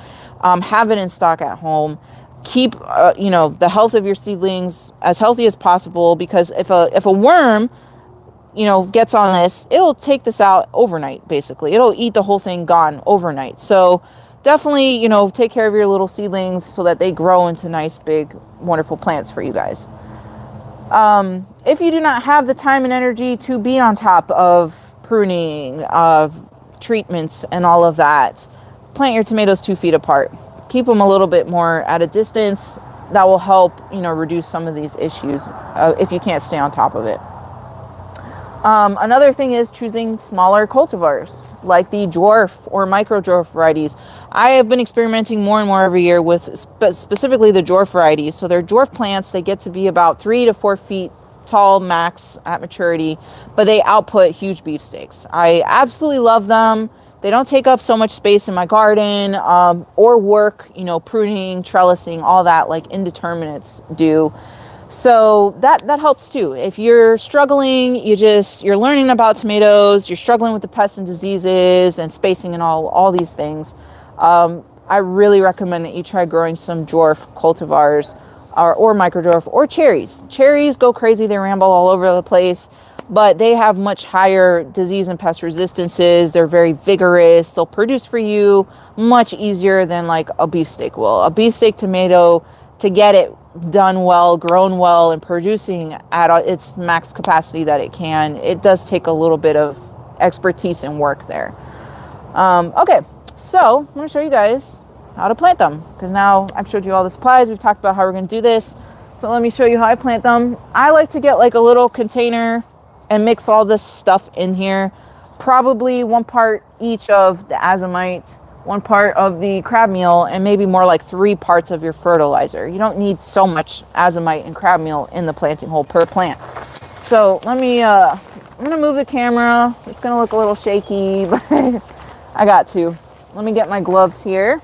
[SPEAKER 1] Have it in stock at home. Keep the health of your seedlings as healthy as possible, because if a worm gets on this, it'll take this out overnight. Basically, it'll eat the whole thing gone overnight. So definitely, take care of your little seedlings so that they grow into nice, big, wonderful plants for you guys. If you do not have the time and energy to be on top of pruning, treatments, and all of that, plant your tomatoes 2 feet apart. Keep them a little bit more at a distance. That will help, reduce some of these issues if you can't stay on top of it. Another thing is choosing smaller cultivars like the dwarf or micro dwarf varieties. I have been experimenting more and more every year with specifically the dwarf varieties. So they're dwarf plants. They get to be about 3 to 4 feet tall max at maturity, but they output huge beefsteaks. I absolutely love them. They don't take up so much space in my garden or work, pruning, trellising, all that like indeterminates do. So that helps too. If you're struggling, you're learning about tomatoes, you're struggling with the pests and diseases and spacing and all these things, I really recommend that you try growing some dwarf cultivars or micro dwarf or cherries. Cherries go crazy, they ramble all over the place, but they have much higher disease and pest resistances. They're very vigorous. They'll produce for you much easier than like a beefsteak will. A beefsteak tomato, to get it done well, grown well, and producing at its max capacity that it can, it does take a little bit of expertise and work there. Okay, so I'm going to show you guys how to plant them, because now I've showed you all the supplies. We've talked about how we're going to do this. So let me show you how I plant them. I like to get like a little container and mix all this stuff in here. Probably 1 part each of the azomite, 1 part of the crab meal, and maybe more like 3 parts of your fertilizer. You don't need so much azomite and crab meal in the planting hole per plant. So let me, I'm gonna move the camera. It's gonna look a little shaky, but I got to. Let me get my gloves here.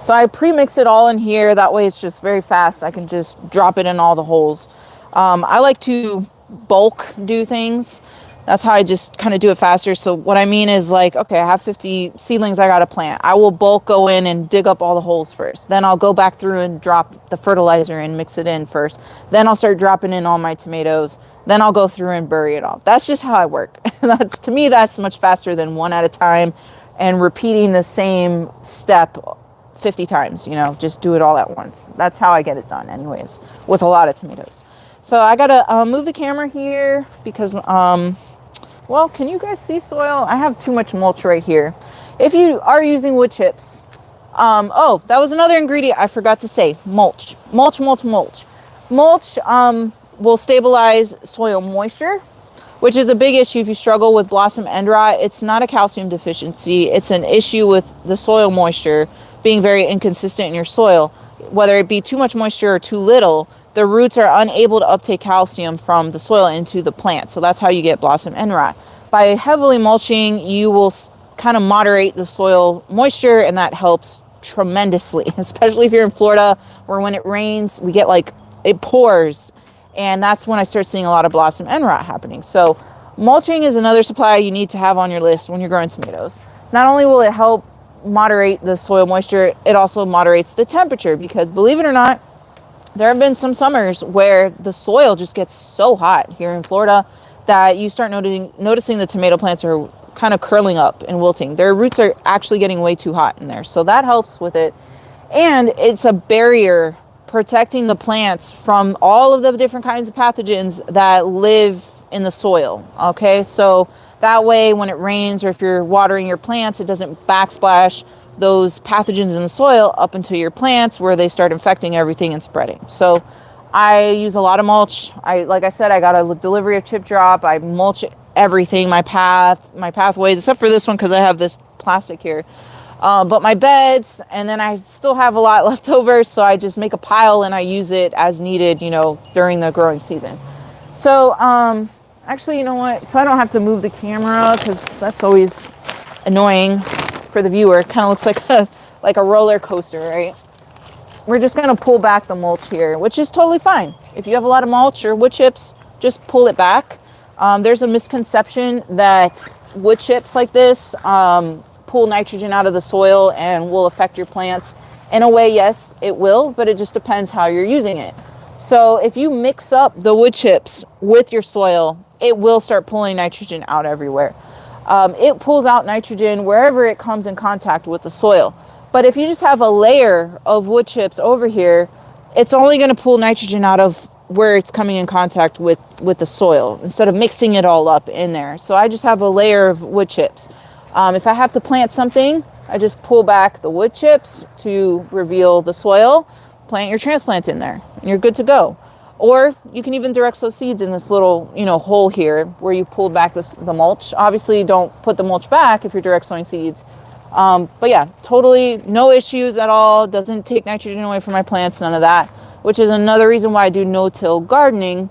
[SPEAKER 1] So I pre-mix it all in here. That way it's just very fast. I can just drop it in all the holes. I like to bulk do things. That's how I just kind of do it faster. So what I mean is like, okay, I have 50 seedlings I got to plant. I will bulk go in and dig up all the holes first. Then I'll go back through and drop the fertilizer and mix it in first. Then I'll start dropping in all my tomatoes. Then I'll go through and bury it all. That's just how I work. To me, that's much faster than one at a time and repeating the same step 50 times, just do it all at once. That's how I get it done anyways, with a lot of tomatoes. So I gotta move the camera here because, well, can you guys see soil? I have too much mulch right here. If you are using wood chips, oh, that was another ingredient I forgot to say, mulch. Mulch will stabilize soil moisture, which is a big issue if you struggle with blossom end rot. It's not a calcium deficiency. It's an issue with the soil moisture being very inconsistent in your soil. Whether it be too much moisture or too little, the roots are unable to uptake calcium from the soil into the plant. So that's how you get blossom end rot. By heavily mulching, you will kind of moderate the soil moisture, and that helps tremendously, especially if you're in Florida, where when it rains, we get like, it pours. And that's when I start seeing a lot of blossom end rot happening. So mulching is another supply you need to have on your list when you're growing tomatoes. Not only will it help moderate the soil moisture, it also moderates the temperature, because believe it or not, there have been some summers where the soil just gets so hot here in Florida that you start noticing the tomato plants are kind of curling up and wilting. Their roots are actually getting way too hot in there. So that helps with it. And it's a barrier protecting the plants from all of the different kinds of pathogens that live in the soil. Okay, so that way when it rains or if you're watering your plants, it doesn't backsplash those pathogens in the soil up into your plants where they start infecting everything and spreading. So I use a lot of mulch. Like I said, I got a delivery of chip drop. I mulch everything, my pathways, except for this one because I have this plastic here. But my beds, and then I still have a lot left over, so I just make a pile and I use it as needed, during the growing season. So actually, you know what? So I don't have to move the camera because that's always annoying for the viewer. It kind of looks like a roller coaster, right? we're just going to pull back the mulch here, which is totally fine. If you have a lot of mulch or wood chips, just pull it back. There's a misconception that wood chips like this pull nitrogen out of the soil and will affect your plants. In a way, yes, it will, but it just depends how you're using it. So if you mix up the wood chips with your soil, it will start pulling nitrogen out everywhere. It pulls out nitrogen wherever it comes in contact with the soil. But if you just have a layer of wood chips over here, it's only going to pull nitrogen out of where it's coming in contact with the soil instead of mixing it all up in there. So I just have a layer of wood chips. If I have to plant something, I just pull back the wood chips to reveal the soil, plant your transplant in there, and you're good to go. Or you can even direct sow seeds in this little, hole here where you pulled back the mulch. Obviously, don't put the mulch back if you're direct sowing seeds. But yeah, totally no issues at all. Doesn't take nitrogen away from my plants, none of that, which is another reason why I do no-till gardening,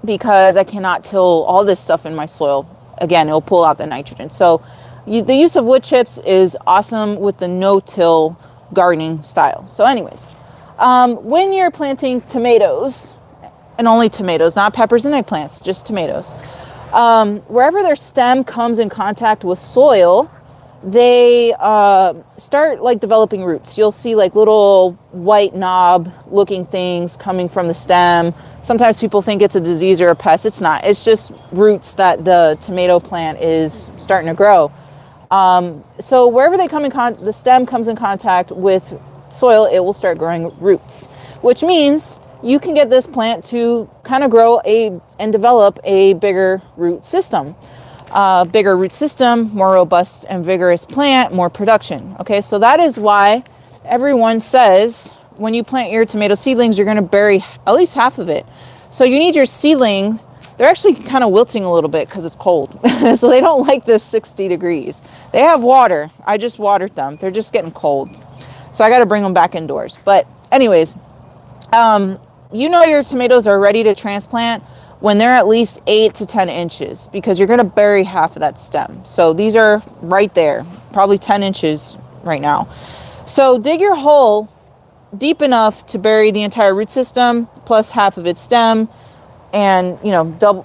[SPEAKER 1] because I cannot till all this stuff in my soil. Again, it'll pull out the nitrogen. So the use of wood chips is awesome with the no-till gardening style. So anyways, when you're planting tomatoes, and only tomatoes, not peppers and eggplants, just tomatoes, wherever their stem comes in contact with soil, they start like developing roots. You'll see like little white knob looking things coming from the stem. Sometimes people think it's a disease or a pest. It's not. It's just roots that the tomato plant is starting to grow. So wherever they come in the stem comes in contact with soil, it will start growing roots, which means you can get this plant to kind of grow and develop a bigger root system. Bigger root system, more robust and vigorous plant, more production. Okay, so that is why everyone says when you plant your tomato seedlings, you're going to bury at least half of it. So you need your seedling. They're actually kind of wilting a little bit because it's cold. So they don't like this 60 degrees. They have water. I just watered them. They're just getting cold. So I got to bring them back indoors. But anyways, your tomatoes are ready to transplant when they're at least 8 to 10 inches, because you're going to bury half of that stem. So these are right there, probably 10 inches right now. So dig your hole deep enough to bury the entire root system plus half of its stem, and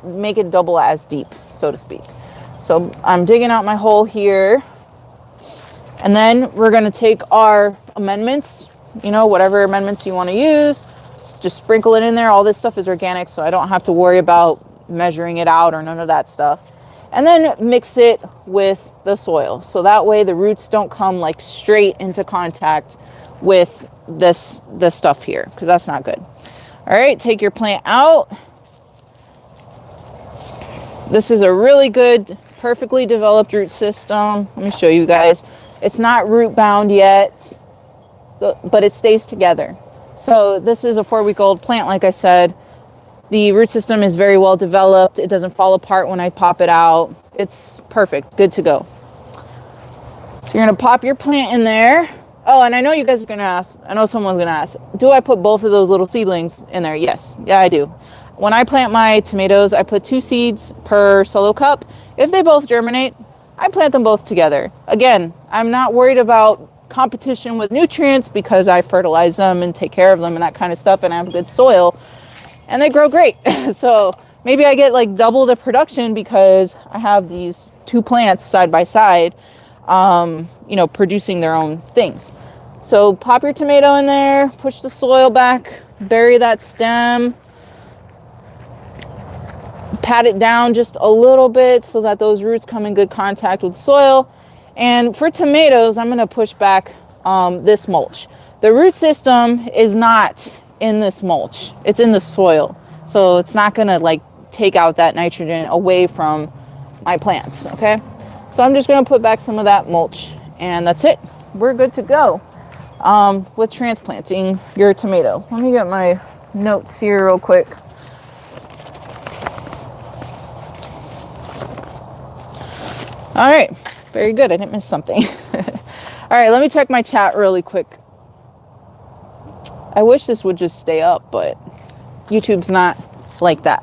[SPEAKER 1] make it double as deep, so to speak. So I'm digging out my hole here, and then we're going to take our amendments, whatever amendments you want to use. Just sprinkle it in there. All this stuff is organic, so I don't have to worry about measuring it out or none of that stuff. And then mix it with the soil, so that way the roots don't come like straight into contact with this stuff here, because that's not good. All right, take your plant out. This is a really good, perfectly developed root system. Let me show you guys. It's not root bound yet, but it stays together. So this is a 4-week-old plant, like I said. The root system is very well developed. It doesn't fall apart when I pop it out. It's perfect, good to go. So you're gonna pop your plant in there. Oh, and I know you guys are gonna ask, I know someone's gonna ask, do I put both of those little seedlings in there? Yes, yeah, I do. When I plant my tomatoes, I put 2 seeds per solo cup. If they both germinate, I plant them both together. Again, I'm not worried about competition with nutrients because I fertilize them and take care of them and that kind of stuff, and I have good soil and they grow great. So maybe I get like double the production because I have these 2 plants side by side, producing their own things. So pop your tomato in there, push the soil back, bury that stem, pat it down just a little bit so that those roots come in good contact with soil. And for tomatoes, I'm going to push back this mulch. The root system is not in this mulch. It's in the soil. So it's not going to like take out that nitrogen away from my plants, okay? So I'm just going to put back some of that mulch, and that's it. We're good to go with transplanting your tomato. Let me get my notes here real quick. All right. Very good. I didn't miss something. All right, let me check my chat really quick. I wish this would just stay up, but YouTube's not like that.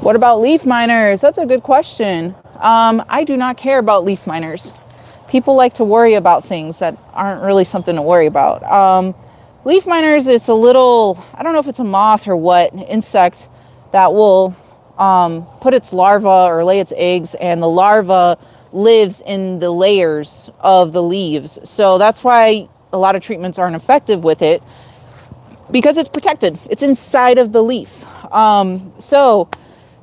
[SPEAKER 1] What about leaf miners? That's a good question. I do not care about leaf miners. People like to worry about things that aren't really something to worry about. Leaf miners, it's a little, I don't know if it's a moth or what, insect that will put its larva or lay its eggs, and the larva lives in the layers of the leaves. So that's why a lot of treatments aren't effective with it, because it's protected. It's inside of the leaf. So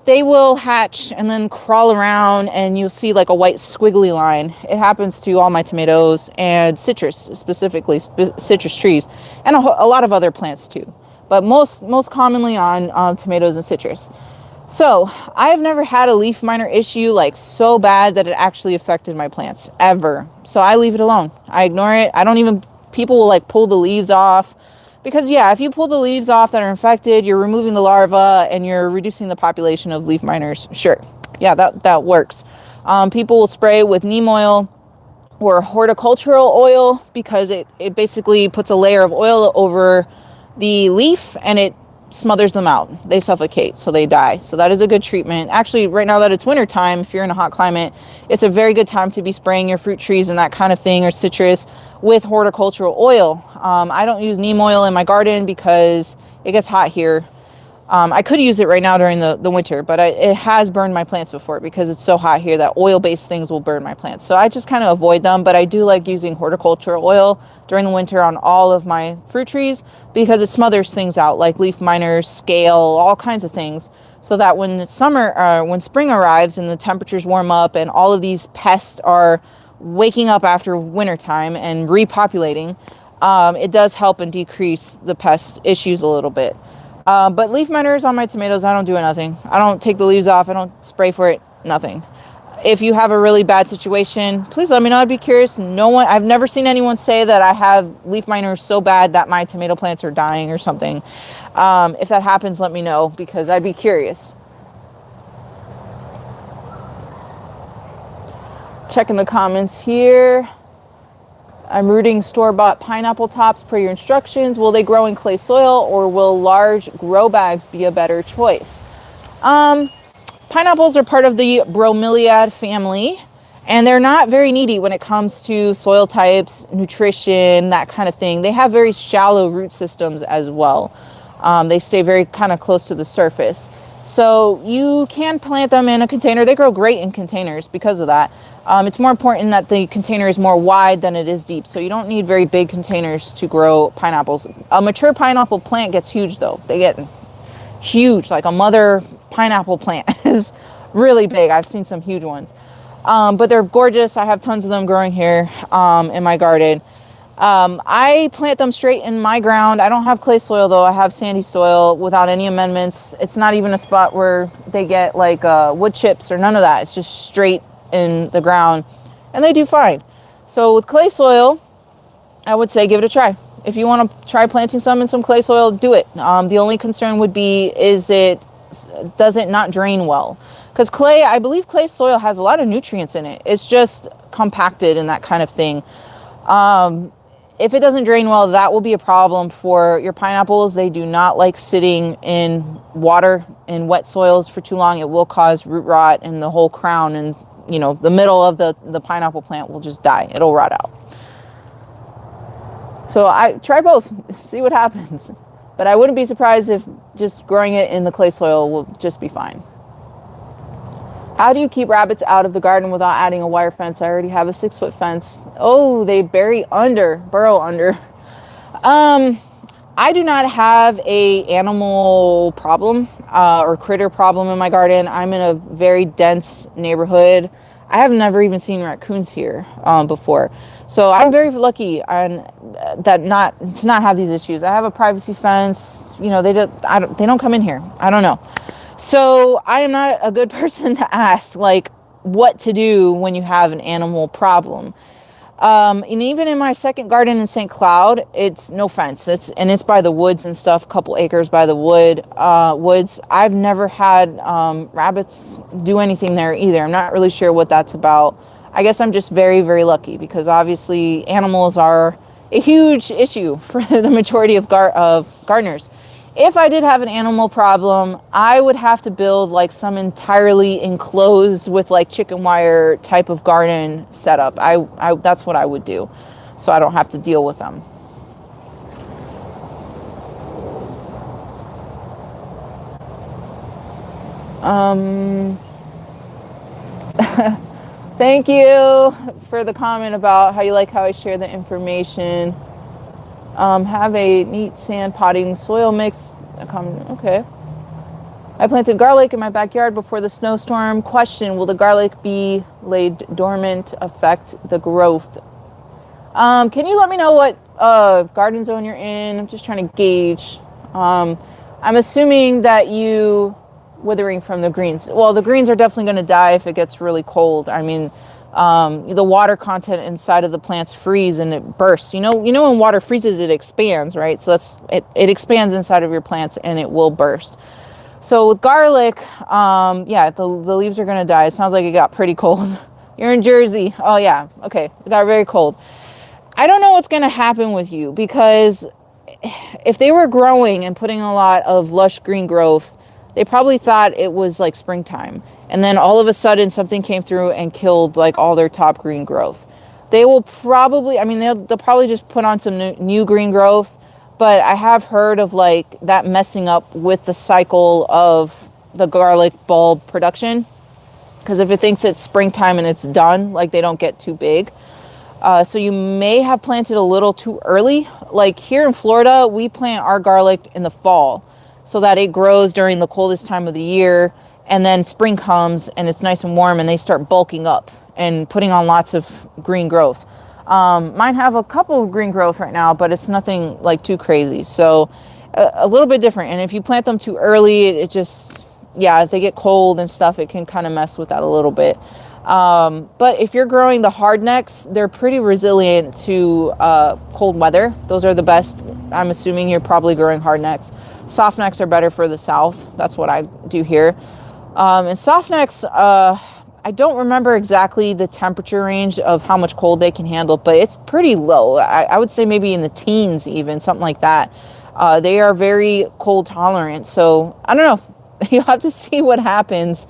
[SPEAKER 1] they will hatch and then crawl around, and you'll see like a white squiggly line. It happens to all my tomatoes and citrus, specifically citrus trees, and a lot of other plants too, but most commonly on tomatoes and citrus. So I have never had a leaf miner issue like so bad that it actually affected my plants ever. So I leave it alone. I ignore it. I don't even, people will like pull the leaves off, because yeah, if you pull the leaves off that are infected, you're removing the larva and you're reducing the population of leaf miners. Sure. Yeah, that works. People will spray with neem oil or horticultural oil, because it basically puts a layer of oil over the leaf and it smothers them out. They suffocate, so they die. So that is a good treatment. Actually, right now that it's winter time, if you're in a hot climate, it's a very good time to be spraying your fruit trees and that kind of thing, or citrus, with horticultural oil. I don't use neem oil in my garden because it gets hot here. I could use it right now during the winter, but it has burned my plants before, because it's so hot here that oil-based things will burn my plants. So I just kind of avoid them, but I do like using horticultural oil during the winter on all of my fruit trees, because it smothers things out like leaf miners, scale, all kinds of things, so that when spring arrives and the temperatures warm up and all of these pests are waking up after wintertime and repopulating, it does help and decrease the pest issues a little bit. But leaf miners on my tomatoes, I don't do nothing. I don't take the leaves off. I don't spray for it. Nothing. If you have a really bad situation, please let me know. I'd be curious. I've never seen anyone say that I have leaf miners so bad that my tomato plants are dying or something. If that happens, let me know, because I'd be curious. Checking the comments here. I'm rooting store-bought pineapple tops per your instructions. Will they grow in clay soil, or will large grow bags be a better choice? Pineapples are part of the bromeliad family, and they're not very needy when it comes to soil types, nutrition, that kind of thing. They have very shallow root systems as well. They stay very kind of close to the surface. So you can plant them in a container. They grow great in containers because of that. It's more important that the container is more wide than it is deep. So you don't need very big containers to grow pineapples. A mature pineapple plant gets huge though. They get huge, like a mother pineapple plant is really big. I've seen some huge ones. But they're gorgeous. I have tons of them growing here in my garden. I plant them straight in my ground. I don't have clay soil though. I have sandy soil without any amendments. It's not even a spot where they get like wood chips or none of that. It's just straight in the ground, and they do fine. So with clay soil, I would say give it a try. If you want to try planting some in some clay soil, do it. The only concern would be, does it not drain well? Because I believe clay soil has a lot of nutrients in it. It's just compacted and that kind of thing. If it doesn't drain well, that will be a problem for your pineapples. They do not like sitting in water in wet soils for too long. It will cause root rot, and the whole crown and the middle of the pineapple plant will just die. It'll rot out. So I try both, see what happens. But I wouldn't be surprised if just growing it in the clay soil will just be fine. How do you keep rabbits out of the garden without adding a wire fence? I already have a 6-foot fence. Oh, they burrow under. I do not have a animal problem or critter problem in my garden. I'm in a very dense neighborhood. I have never even seen raccoons here before. So I'm very lucky to not have these issues. I have a privacy fence. They don't come in here. I don't know. So I am not a good person to ask like what to do when you have an animal problem. And even in my second garden in St. Cloud, it's no fence. It's by the woods and stuff, a couple acres by the woods. I've never had rabbits do anything there either. I'm not really sure what that's about. I guess I'm just very, very lucky, because obviously animals are a huge issue for the majority of gardeners. If I did have an animal problem, I would have to build like some entirely enclosed with like chicken wire type of garden setup. That's what I would do, so I don't have to deal with them. Thank you for the comment about how you like how I share the information. Have a neat sand potting soil mix. Okay. I planted garlic in my backyard before the snowstorm. Question, will the garlic be laid dormant affect the growth? Can you let me know what garden zone you're in? I'm just trying to gauge. I'm assuming that you withering from the greens. Well, the greens are definitely going to die if it gets really cold. I mean, the water content inside of the plants freeze and it bursts. You know when water freezes, it expands, right? So it expands inside of your plants and it will burst. So with garlic, yeah, the leaves are going to die. It sounds like it got pretty cold. You're in Jersey. Oh yeah, okay, it got very cold. I don't know what's going to happen with you, because if they were growing and putting a lot of lush green growth, they probably thought it was like springtime. And then all of a sudden something came through and killed like all their top green growth. They will probably, I mean, they'll probably just put on some new green growth. But I have heard of like that messing up with the cycle of the garlic bulb production. Because if it thinks it's springtime and it's done, like they don't get too big. So you may have planted a little too early. Like here in Florida, we plant our garlic in the fall so that it grows during the coldest time of the year. And then spring comes and it's nice and warm and they start bulking up and putting on lots of green growth. Mine have a couple of green growth right now, but it's nothing like too crazy. So a little bit different. And if you plant them too early, it just, yeah, if they get cold and stuff, it can kind of mess with that a little bit. But if you're growing the hardnecks, they're pretty resilient to cold weather. Those are the best. I'm assuming you're probably growing hardnecks. Softnecks are better for the south. That's what I do here. And softnecks, I don't remember exactly the temperature range of how much cold they can handle, but it's pretty low. I would say maybe in the teens even, something like that. They are very cold tolerant. So I don't know. You'll have to see what happens.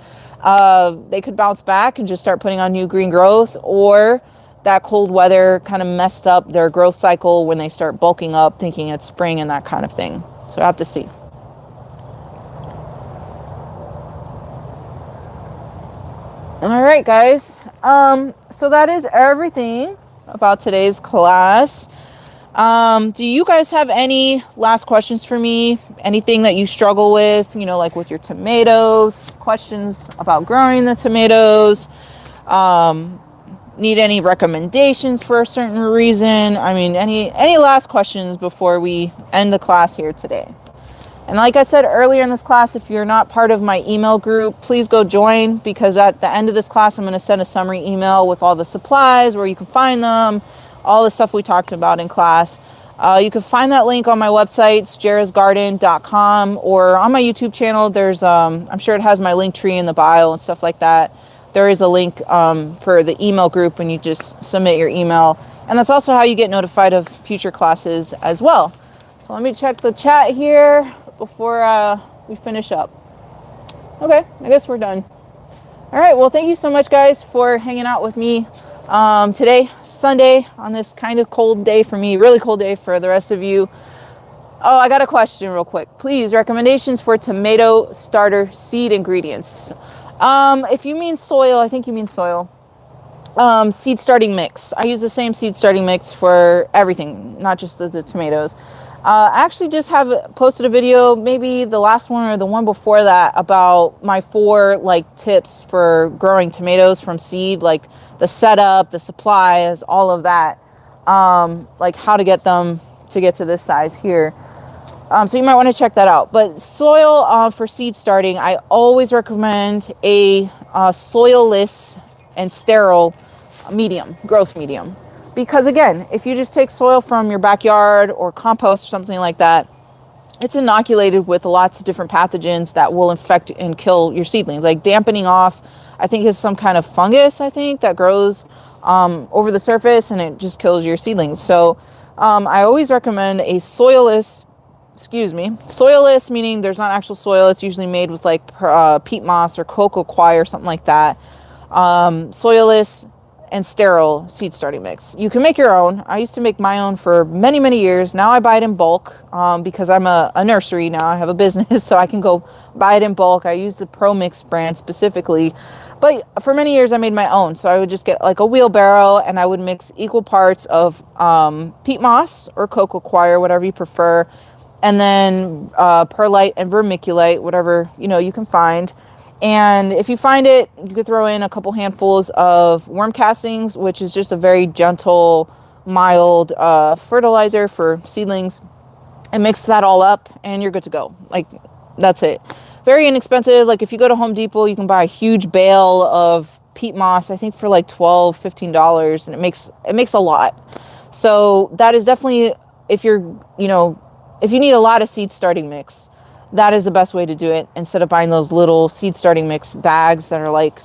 [SPEAKER 1] They could bounce back and just start putting on new green growth, or that cold weather kind of messed up their growth cycle when they start bulking up, thinking it's spring and that kind of thing. So I have to see. All right, guys. So that is everything about today's class. Do you guys have any last questions for me? Anything that you struggle with, like with your tomatoes, questions about growing the tomatoes? Need any recommendations for a certain reason? I mean, any last questions before we end the class here today? And like I said earlier in this class, if you're not part of my email group, please go join, because at the end of this class, I'm going to send a summary email with all the supplies, where you can find them, all the stuff we talked about in class. You can find that link on my website, jerasgarden.com, or on my YouTube channel. There's, I'm sure it has my link tree in the bio and stuff like that. There is a link for the email group when you just submit your email. And that's also how you get notified of future classes as well. So let me check the chat here before we finish up. Okay, I guess we're done. All right, well, thank you so much, guys, for hanging out with me today, Sunday, on this kind of cold day for me, really cold day for the rest of you. Oh, I got a question real quick. Please, recommendations for tomato starter seed ingredients. If you mean soil, I think you mean soil. Seed starting mix. I use the same seed starting mix for everything, not just the tomatoes. I actually just have posted a video, maybe the last one or the one before that, about my 4 tips for growing tomatoes from seed, like the setup, the supplies, all of that, like how to get them to get to this size here. So you might want to check that out. But soil for seed starting, I always recommend a soilless and sterile medium, growth medium. Because again, if you just take soil from your backyard or compost or something like that, it's inoculated with lots of different pathogens that will infect and kill your seedlings. Like dampening off, I think, is some kind of fungus, I think, that grows over the surface, and it just kills your seedlings. So I always recommend a soilless, excuse me, soilless, meaning there's not actual soil. It's usually made with like peat moss or cocoa coir or something like that. Soilless and sterile seed starting mix. You can make your own. I used to make my own for many, many years. Now I buy it in bulk because I'm a nursery now. I have a business, so I can go buy it in bulk. I use the Pro Mix brand specifically. But for many years, I made my own. So I would just get like a wheelbarrow and I would mix equal parts of peat moss or cocoa coir, whatever you prefer, and then perlite and vermiculite, whatever you can find. And if you find it, you could throw in a couple handfuls of worm castings, which is just a very gentle, mild fertilizer for seedlings, and mix that all up and you're good to go. Like, that's it. Very inexpensive. Like if you go to Home Depot, you can buy a huge bale of peat moss, I think for like $12, $15, and it makes a lot. So that is definitely, if you're, if you need a lot of seed starting mix, that is the best way to do it, instead of buying those little seed starting mix bags that are like,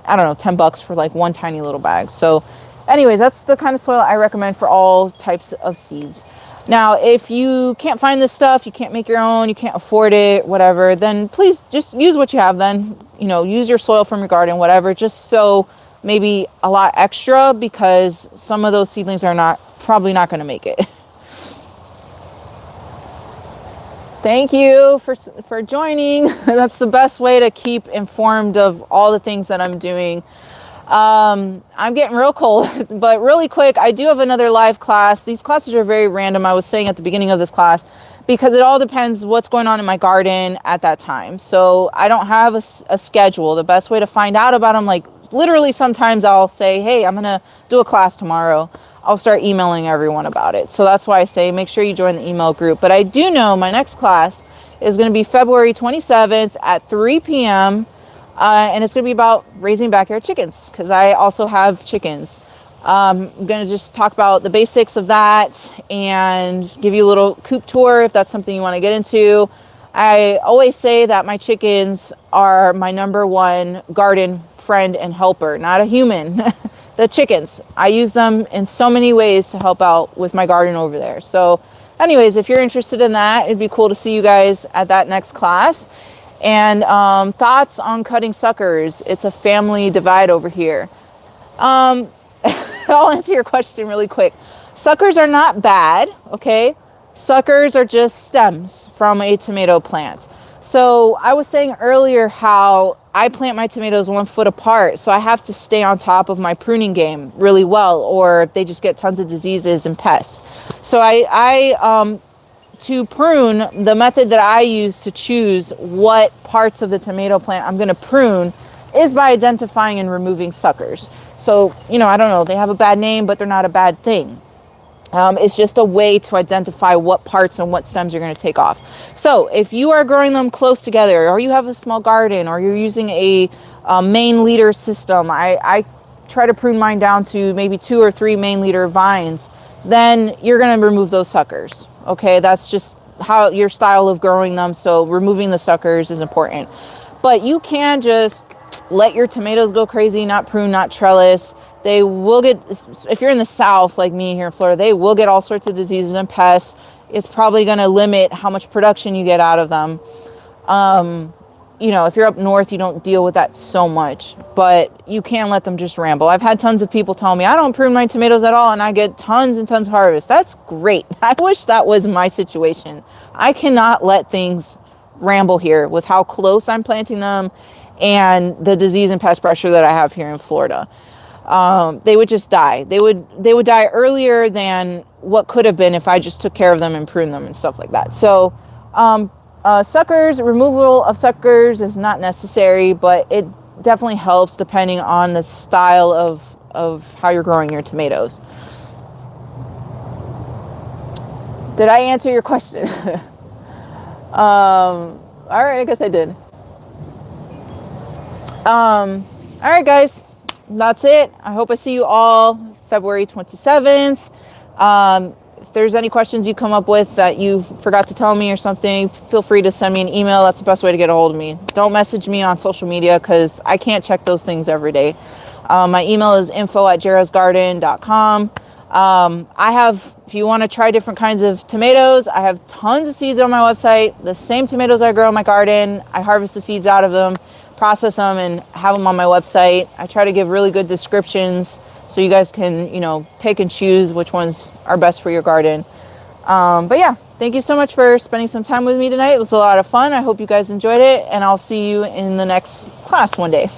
[SPEAKER 1] I don't know, $10 for like one tiny little bag. So anyways, that's the kind of soil I recommend for all types of seeds. Now, if you can't find this stuff, you can't make your own, you can't afford it, whatever, then please just use what you have then. Use your soil from your garden, whatever, just so maybe a lot extra, because some of those seedlings are probably not going to make it. Thank you for joining. That's the best way to keep informed of all the things that I'm doing. I'm getting real cold, but really quick, I do have another live class. These classes are very random, I was saying at the beginning of this class, because it all depends what's going on in my garden at that time. So I don't have a schedule. The best way to find out about them, like literally sometimes I'll say, hey, I'm going to do a class tomorrow. I'll start emailing everyone about it. So that's why I say make sure you join the email group. But I do know my next class is going to be February 27th at 3 p.m. And it's going to be about raising backyard chickens, because I also have chickens. I'm going to just talk about the basics of that and give you a little coop tour if that's something you want to get into. I always say that my chickens are my number one garden friend and helper, not a human. The chickens, I use them in so many ways to help out with my garden over there. So anyways, if you're interested in that, it'd be cool to see you guys at that next class. And thoughts on cutting suckers. It's a family divide over here. I'll answer your question really quick. Suckers are not bad, okay? Suckers are just stems from a tomato plant. So I was saying earlier how I plant my tomatoes 1 foot apart, so I have to stay on top of my pruning game really well, or they just get tons of diseases and pests. So I to prune, the method that I use to choose what parts of the tomato plant I'm going to prune is by identifying and removing suckers. So, I don't know, they have a bad name, but they're not a bad thing. It's just a way to identify what parts and what stems you're going to take off. So if you are growing them close together, or you have a small garden, or you're using a main leader system, I try to prune mine down to maybe 2 or 3 main leader vines, then you're going to remove those suckers. Okay, that's just how your style of growing them. So removing the suckers is important. But you can just let your tomatoes go crazy, not prune, not trellis. They will get, if you're in the South like me here in Florida, they will get all sorts of diseases and pests. It's probably going to limit how much production you get out of them. If you're up north, you don't deal with that so much, but you can let them just ramble. I've had tons of people tell me I don't prune my tomatoes at all and I get tons and tons of harvest. That's great. I wish that was my situation. I cannot let things ramble here with how close I'm planting them and the disease and pest pressure that I have here in Florida. They would just die. They would die earlier than what could have been if I just took care of them and pruned them and stuff like that. So, suckers, removal of suckers is not necessary, but it definitely helps depending on the style of how you're growing your tomatoes. Did I answer your question? All right, I guess I did. All right, guys, that's it. I hope I see you all February 27th. If there's any questions you come up with that you forgot to tell me or something, feel free to send me an email. That's the best way to get a hold of me. Don't message me on social media because I can't check those things every day. My email is info@jarrahsgarden.com. If you want to try different kinds of tomatoes, I have tons of seeds on my website. The same tomatoes I grow in my garden, I harvest the seeds out of them, process them, and have them on my website. I try to give really good descriptions so you guys can, pick and choose which ones are best for your garden. But yeah, thank you so much for spending some time with me tonight. It was a lot of fun. I hope you guys enjoyed it, and I'll see you in the next class one day.